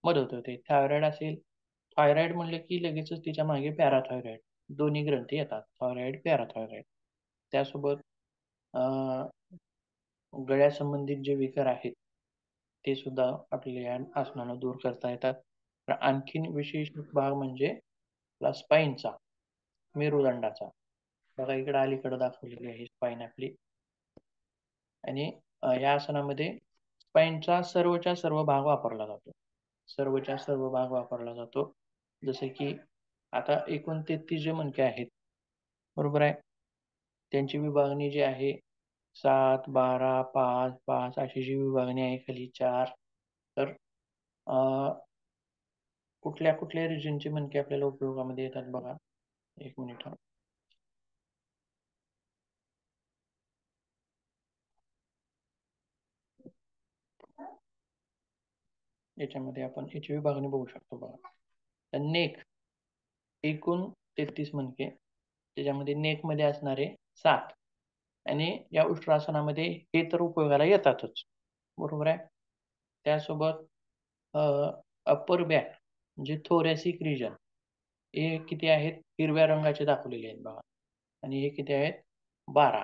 मदत होते. थायरॉइड असेल, थायरॉइड म्हणलं की लगेचच तिच्या मागे पॅराथायरॉइड दोन्ही ग्रंथी येतात, थायरॉइड पॅराथायरॉइड. त्यासोबत गळ्यासंबंधित जे विकार आहेत ते सुद्धा आपल्याला या आसनानं दूर करता येतात. तर आणखीन विशेष भाग म्हणजे स्पाईनचा, मेरुदंडाचा. बघा इकडे अलीकडे दाखवलेली आहे स्पाईन आपली. आणि या आसनामध्ये स्पाईनचा सर्वच्या सर्व भाग वापरला जातो, सर्वच्या सर्व भाग वापरला जातो. जसे की आता एकूण 33 जे मणके आहेत बरोबर आहे, त्यांची विभागणी जी आहे 7, 12, 5, 5 अशी जी विभागणी आहे, खाली 4. तर कुठल्या कुठल्या रिजनचे मणके आपल्याला उपयोगामध्ये येतात बघा, एक मिनिट. याच्यामध्ये आपण याची विभागणी बघू शकतो बघा. नेक एकूण 33 मणके, त्याच्यामध्ये नेक मध्ये असणारे 7 आणि या उष्ट्रासनामध्ये हे तर उपयोगाला येतातच बरोबर आहे. त्यासोबत अप्पर बॅक म्हणजे थोरॅसिक रिजन हे किती आहेत, हिरव्या रंगाचे दाखवलेले आहेत बघा आणि हे किती आहेत 12.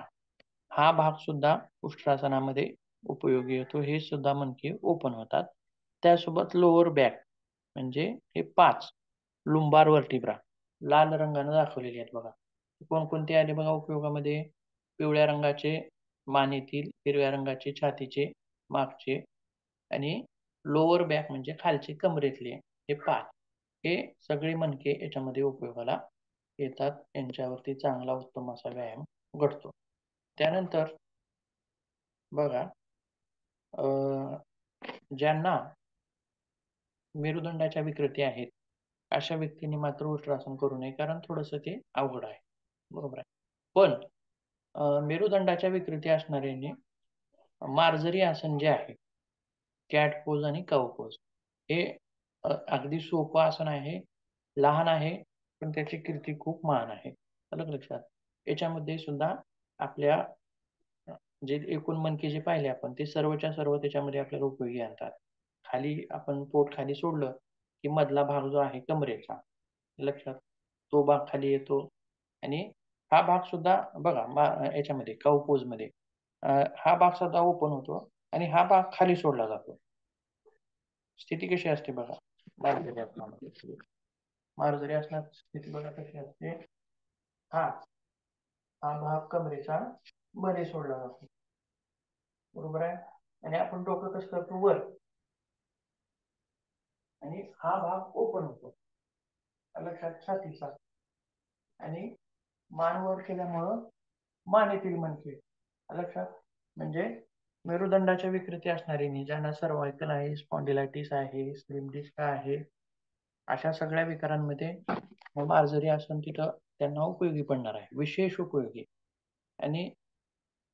हा भाग सुद्धा उष्ट्रासनामध्ये उपयोगी येतो. हे सुद्धा मणके ओपन होतात. त्यासोबत लोअर बॅक म्हणजे हे 5 लुंबार वर्टिब्रा लाल रंगाने दाखवलेले आहेत बघा. कोणकोणते आले बघा उपयोगामध्ये? पिवळ्या रंगाचे मानेतील, हिरव्या रंगाचे छातीचे मागचे आणि लोअर बॅक म्हणजे खालचे कमरेतले हे 5. हे सगळे मणके याच्यामध्ये उपयोगाला येतात. यांच्यावरती चांगला उत्तम असा व्यायाम घडतो. त्यानंतर बघा ज्यांना मेरुदंडाच्या विकृती आहेत, अशा व्यक्तींनी मात्र उष्ट्रासन करू नये, कारण थोडंसं ते अवघड आहे. बरोबर आहे. पण मेरुदंडाच्या विकृती असणाऱ्यांनी मार्जरी आसन जे आहे, कॅट पोज आणि काऊ पोज हे अगदी सोपं आसन आहे, लहान आहे, पण त्याची कीर्ती खूप महान आहे. आलं लक्षात? याच्यामध्ये सुद्धा आपल्या जे एकूण मणके जे पाहिले आपण ते सर्वच्या सर्व त्याच्यामध्ये आपल्याला उपयोगी आणतात. खाली आपण पोट खाली सोडलं, की मधला भाग जो आहे कमरेचा, लक्षात? तो भाग खाली येतो आणि हा भाग सुद्धा बघा याच्यामध्ये काऊ पोजमध्ये हा भाग सुद्धा ओपन होतो आणि हा भाग खाली सोडला जातो. स्थिती कशी असते बघा मार्जरी आसनामध्ये. मार्जरी आसनात स्थिती बघा कशी असते. हा भाग कमरेचा मध्ये सोडला जातो. बरोबर आहे. आणि आपण डोकं कसं करतो वर आणि हा भाग ओपन होतो. लक्षात? छातीचा आणि मान वर केल्यामुळं मानेतील मणके. लक्षात? म्हणजे मेरुदंडाच्या विकृती असणाऱ्यांनी ज्यांना सर्वायकल आहे, स्पॉन्डिलायटिस आहे, स्लिम डिस्क आहे, अशा सगळ्या विकारांमध्ये मार्जरी आसन तिथं त्यांना उपयोगी पडणार आहे, विशेष उपयोगी. आणि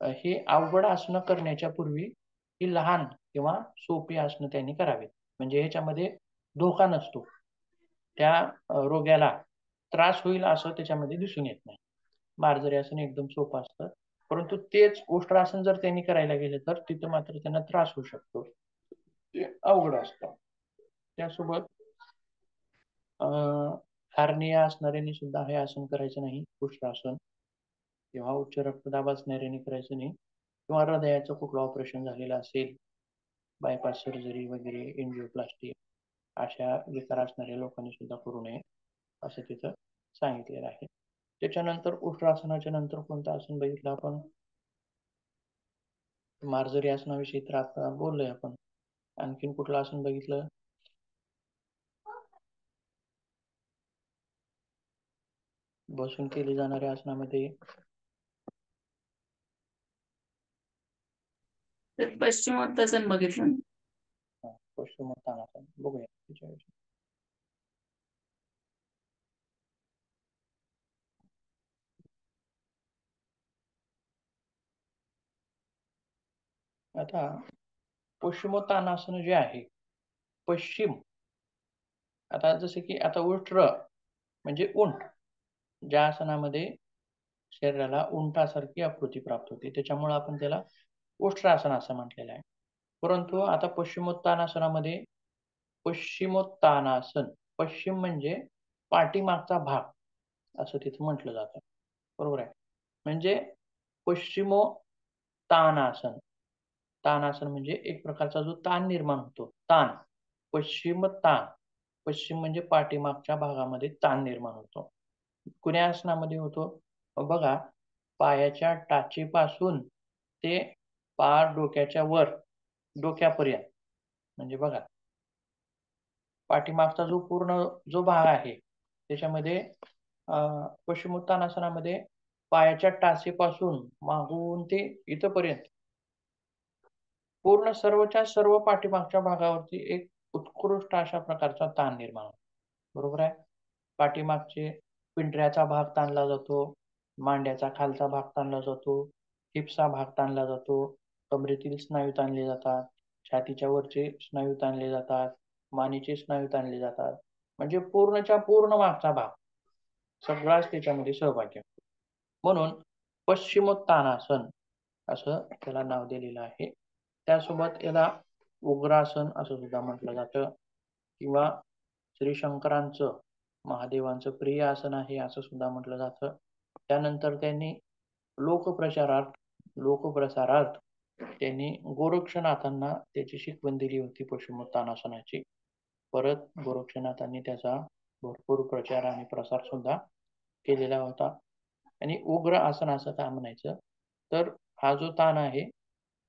हे अवघड आसनं करण्याच्या पूर्वी ही लहान किंवा सोपी आसनं त्यांनी करावीत. म्हणजे ह्याच्यामध्ये धोका नसतो. त्या रोग्याला त्रास होईल असं त्याच्यामध्ये दिसून येत नाही. मार्जरी आसन एकदम सोपं असतं. परंतु तेच उष्ट्रासन जर त्यांनी करायला गेले तर तिथं मात्र त्यांना त्रास होऊ शकतो. ते अवघड असतं. त्यासोबत हार्निया असणाऱ्यांनी सुद्धा हे आसन करायचं नाही, उष्ट्रासन. किंवा उच्च रक्तदाब असणाऱ्यांनी करायचं नाही, किंवा हृदयाचं कुठलं ऑपरेशन झालेलं असेल, बायपास सर्जरी वगैरे, एंजिओप्लास्टी अशा विकार असणाऱ्या लोकांनी सुद्धा करू नये असं तिथं सांगितलेलं आहे. त्याच्यानंतर उष्ट्रासनाच्या नंतर कोणतं आसन बघितलं आपण? मार्जरी आसनाविषयी तर आता बोललोय आपण. आणखीन कुठलं आसन बघितलं? बसून केली जाणाऱ्या आसनामध्ये पश्चिमोत्तासन बघितलं. पश्चिमोत्तानासन बघूया त्याच्याविषयी. आता पश्चिमोत्तानासन जे आहे, पश्चिम, आता जसं की आता उष्ट्र म्हणजे उंट, ज्या आसनामध्ये शरीराला उंटासारखी आकृती प्राप्त होते, त्याच्यामुळे आपण त्याला उष्ट्रासन असं म्हटलेलं आहे. परंतु आता पश्चिमोत्तानासनामध्ये पश्चिमोत्तानासन, पश्चिम म्हणजे पाठीमागचा भाग असं तिथं म्हटलं जातं. बरोबर आहे. म्हणजे पश्चिमोत्तानासन, तानासन म्हणजे एक प्रकारचा जो ताण निर्माण होतो, ताण. पश्चिम ताण, पश्चिम म्हणजे पाठीमागच्या भागामध्ये ताण निर्माण होतो. कुण्या आसनामध्ये होतो? बघा, पायाच्या टाचेपासून ते पार डोक्याच्या वर, डोक्यापर्यंत, म्हणजे बघा पाठीमागचा जो पूर्ण जो भाग आहे त्याच्यामध्ये पश्चिमोत्तानासनामध्ये पायाच्या टाचेपासून मागून ते इथपर्यंत पूर्ण सर्वच्या सर्व पाठीमागच्या भागावरती एक उत्कृष्ट अशा प्रकारचा ताण निर्माण होतो. बरोबर आहे. पाठीमागचे पिंढऱ्याचा भाग ताणला जातो, मांड्याचा खालचा भाग ताणला जातो, हिपचा भाग ताणला जातो, कमरेतील स्नायू ताणले जातात, छातीच्या वरचे स्नायू ताणले जातात, मानेचे स्नायू ताणले जातात. म्हणजे पूर्णच्या पूर्ण मागचा भाग सगळाच त्याच्यामध्ये सहभागी असतो. म्हणून पश्चिमोत्तानासन असं त्याला नाव दिलेलं आहे. त्यासोबत याला उग्रासन असं सुद्धा म्हटलं जातं, किंवा श्री शंकरांचं, महादेवांचं प्रिय आसन आहे असं सुद्धा म्हटलं जातं. त्यानंतर त्यांनी लोकप्रचारात लोकप्रसारार्थ त्यांनी गोरक्षनाथांना त्याची शिकवण दिली होती पश्चिमोत्तानासनाची. परत गोरक्षनाथांनी त्याचा भरपूर प्रचार आणि प्रसार सुद्धा केलेला होता. आणि उग्र आसन असं का म्हणायचं, तर हा जो ताण आहे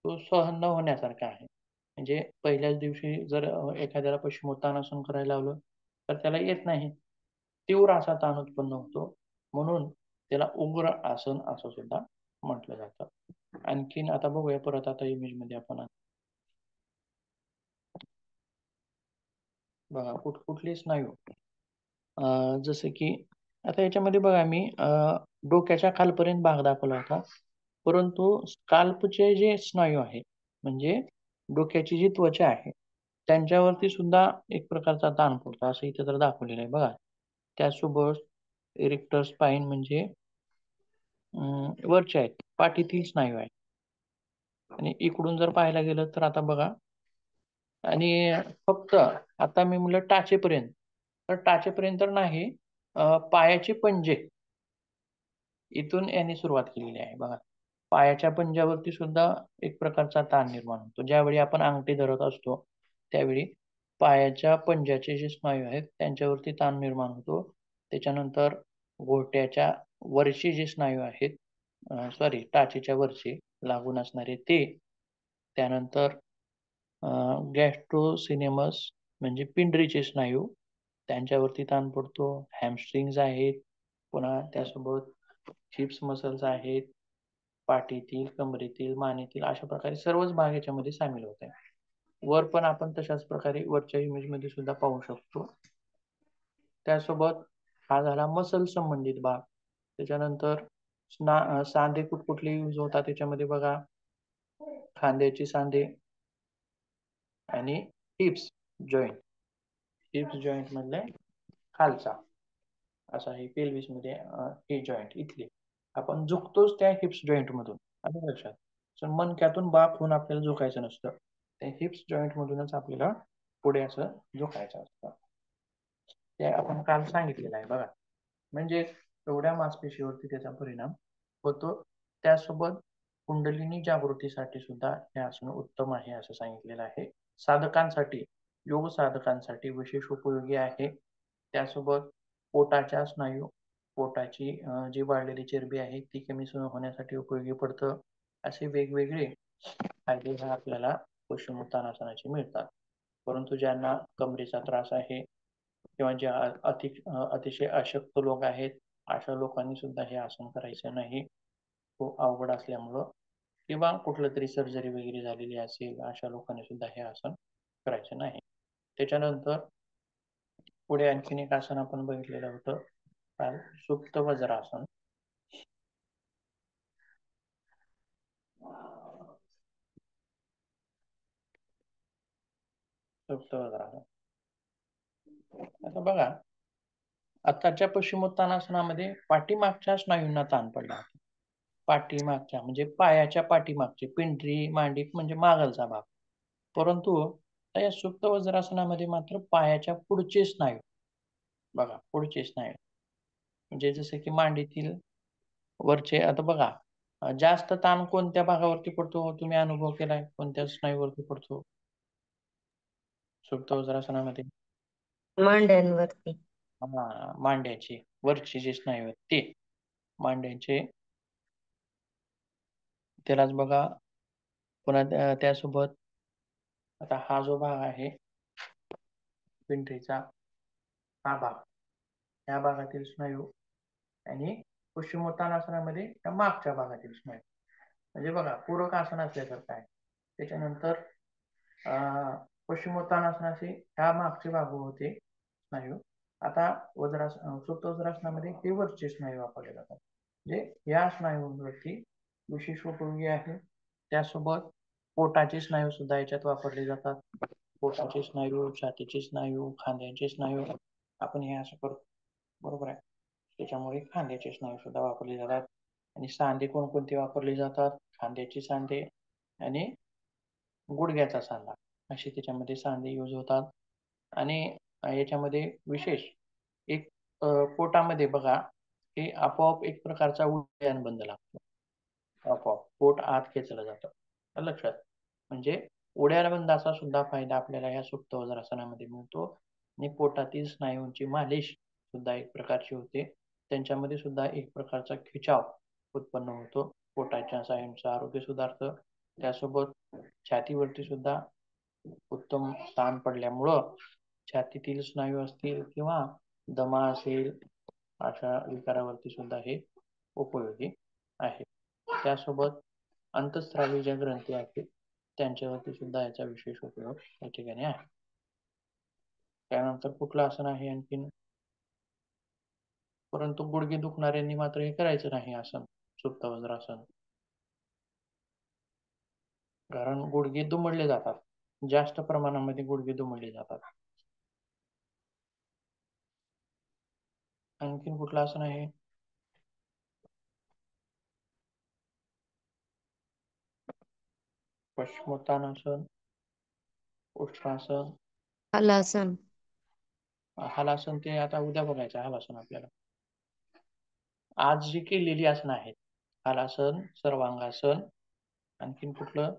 तो सहन न होण्यासारखा आहे. म्हणजे पहिल्याच दिवशी जर एखाद्याला पश्चिमोत्तानासन करायला लावलं तर त्याला येत नाही. तीव्र असा ताण उत्पन्न होतो, म्हणून त्याला उग्र आसन असं सुद्धा म्हटलं जातं. आणखीन आता बघूया परत आता इमेज मध्ये आपण बघा कुठले स्नायू जसं की आता याच्यामध्ये बघा मी डोक्याच्या खालपर्यंत भाग दाखवला होता, परंतु स्काल्पचे जे स्नायू आहेत म्हणजे डोक्याची जी त्वचा आहे त्यांच्यावरती सुद्धा एक प्रकारचा ताण पडतो असं इथे तर दाखवलेलं आहे बघा. त्यासोबत इरेक्टर स्पाइन म्हणजे वरचे आहेत पाठीतील स्नायू आहे. आणि इकडून जर पाहायला गेलं तर आता बघा, आणि फक्त आता मी म्हणलं टाचेपर्यंत, तर टाचेपर्यंत तर नाही, पायाचे पंजे इथून यांनी सुरुवात केलेली आहे बघा. पायाच्या पंजावरती सुद्धा एक प्रकारचा ताण निर्माण होतो. ज्यावेळी आपण अंगठी धरत असतो त्यावेळी पायाच्या पंजाचे जे स्नायू आहेत त्यांच्यावरती ताण निर्माण होतो. त्याच्यानंतर घोट्याच्या वरचे जे स्नायू आहेत, सॉरी टाचेच्या वरचे लागून असणारे ते, त्यानंतर गॅस्ट्रोसिनेमस म्हणजे पिंडरीचे स्नायू त्यांच्यावरती ताण पडतो. हॅमस्ट्रिंग्स आहेत, पुन्हा त्यासोबत हिप्स मसल्स आहेत, पाठीतील, कमरेतील, मानेतील अशा प्रकारे सर्वच भाग याच्यामध्ये सामील होत आहे. वर पण आपण तशाच प्रकारे वरच्या इमेज मध्ये सुद्धा पाहू शकतो. त्यासोबत हा झाला मसल संबंधित भाग. त्याच्यानंतर सांधे कुठले यूज होतात त्याच्यामध्ये बघा, खांद्याची सांधे आणि हिप्स जॉईंट. हिप्स जॉईंट मधले खालचा असा हे पेल्विस मध्ये हे जॉईंट इथले आपण झुकतोच त्या हिप्स जॉईंट मधून, आलं लक्षात. मणक्यातून बाक होऊन आपल्याला झुकायचं नसतं, त्या हिप्स जॉईंट मधूनच आपल्याला पुढे असं झुकायचं असतं. ते आपण काल सांगितलेलं आहे बघा. म्हणजे एवढ्या मासपेशीवरती त्याचा परिणाम होतो. त्यासोबत कुंडलिनी जागृतीसाठी सुद्धा हे आसन उत्तम आहे असं सांगितलेलं आहे. साधकांसाठी, योग साधकांसाठी विशेष उपयोगी आहे. त्यासोबत पोटाच्या स्नायू, पोटाची जी वाढलेली चरबी आहे ती कमी होण्यासाठी उपयोगी पडतं. असे वेगवेगळे फायदे आपल्याला पश्चिमोत्तानासनाचे मिळतात. परंतु ज्यांना कमरेचा त्रास आहे किंवा जे अतिशय अशक्त लोक आहेत अशा लोकांनी सुद्धा हे आसन करायचं नाही, खूप अवघड असल्यामुळं, किंवा कुठलं तरी सर्जरी वगैरे झालेली असेल अशा लोकांनी सुद्धा हे आसन करायचं नाही. त्याच्यानंतर पुढे आणखीन एक आसन आपण बघितलेलं होतं काल, सुप्त वज्रासन. सुप्त वज्रासन आता बघा, आताच्या पश्चिमोत्तानासनामध्ये पाठीमागच्या स्नायूंना ताण पडला होता. पाठीमागच्या म्हणजे पायाच्या पाठीमागचे पिंडरी मांडी म्हणजे मागलचा भाग. परंतु या सुप्त वज्रासनामध्ये मात्र पायाच्या पुढचे स्नायू बघा, पुढचे स्नायू म्हणजे जसे की मांडीतील वरचे. आता बघा, जास्त ताण कोणत्या भागावरती पडतो तुम्ही अनुभव केलाय, कोणत्या स्नायूवरती पडतो सुप्त वज्रासनामध्ये? मांड्यांवरती. मांड्याचे वरचे जे स्नायू आहेत ते मांड्याचे, त्यालाच बघा. पुन्हा त्यासोबत आता हा जो भाग आहे पिंडरीचा, हा भाग, या भागातील स्नायू आणि पश्चिमोत्तानासनामध्ये त्या मागच्या भागातील स्नायू म्हणजे बघा पूरक आसन असल्यासारखं आहे. त्याच्यानंतर पश्चिमोत्तानासनाचे ह्या मागचे भाग होते स्नायू. आता सुप्त वज्रासनामध्ये हे वरचे स्नायू वापरले जातात, म्हणजे या स्नायूंवरती विशेष उपयोगी आहे. त्यासोबत पोटाचे स्नायू सुद्धा याच्यात वापरले जातात. पोटाचे स्नायू, छातीचे स्नायू, खांद्याचे स्नायू आपण हे असं करतो, बरोबर आहे. त्याच्यामुळे खांद्याचे स्नायू सुद्धा वापरले जातात. आणि सांधे कोणकोणते वापरले जातात? खांद्याचे सांधे आणि गुडघ्याचा सांधा असे त्याच्यामध्ये सांधे यूज होतात. आणि याच्यामध्ये विशेष एक पोटामध्ये बघा, हे आपोआप एक प्रकारचा उड्डाण बंद लागतो. आपोआप पोट आत खेचलं जातं. आलं लक्षात? म्हणजे उड्या बंदाचा सुद्धा फायदा आपल्याला या सुप्त वज्रासनामध्ये मिळतो आणि पोटातील स्नायूंची मालिश सुद्धा एक प्रकारची होते. त्यांच्यामध्ये सुद्धा एक प्रकारचा खिचाव उत्पन्न होतो. पोटाच्या स्नायूंचं आरोग्य सुधारतं. त्यासोबत छातीवरती सुद्धा उत्तम ताण पडल्यामुळं छातीतील स्नायू असतील किंवा दमा असेल अशा विकारावरती सुद्धा हे उपयोगी आहे. त्यासोबत अंतःस्रावी ज्या ग्रंथी आहेत त्यांच्यावरती सुद्धा याचा विशेष उपयोग या ठिकाणी आहे. त्यानंतर कुठलं आसन आहे आणखीन? परंतु गुडघे दुखणाऱ्यांनी मात्र हे करायचं नाही आसन, सुप्त वज्रासन. कारण गुडघे दुमडले जातात. जास्त प्रमाणामध्ये गुडघे दुमडले जातात. आणखीन कुठलं आसन आहे? पश्चिमोत्तानासन, उष्ट्रासन, हलासन. हलासन ते आता उद्या बघायचं हलासन आपल्याला. आज जी केलेली आसनं आहेत, हलासन, सर्वांगासन, आणखीन कुठलं?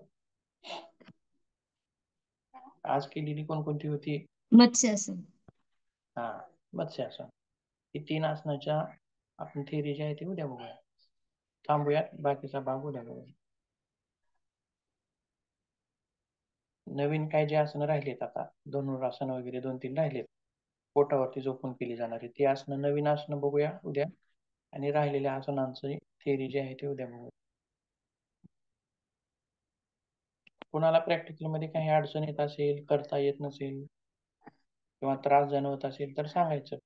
आज केलेली कोणकोणती होती? मत्स्यासन. हा, मत्स्यासन. ही 3 आसनाच्या आपण थेअरी जी आहे ती उद्या बघूया. थांबूयात, बाकीचा भाग उद्या बघूया. नवीन काय जे आसनं राहिलेत आता, धनुरासन वगैरे 2-3 राहिलेत. पोटावरती झोपून केली जाणारी ती आसनं, नवीन आसनं बघूया उद्या आणि राहिलेल्या आसनांची थेअरी जी आहे ती उद्या बघूया. कुणाला प्रॅक्टिकल मध्ये काही अडचण येत असेल, करता येत नसेल किंवा त्रास जाणवत असेल तर सांगायचं.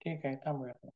ठीक आहे, थांबूया.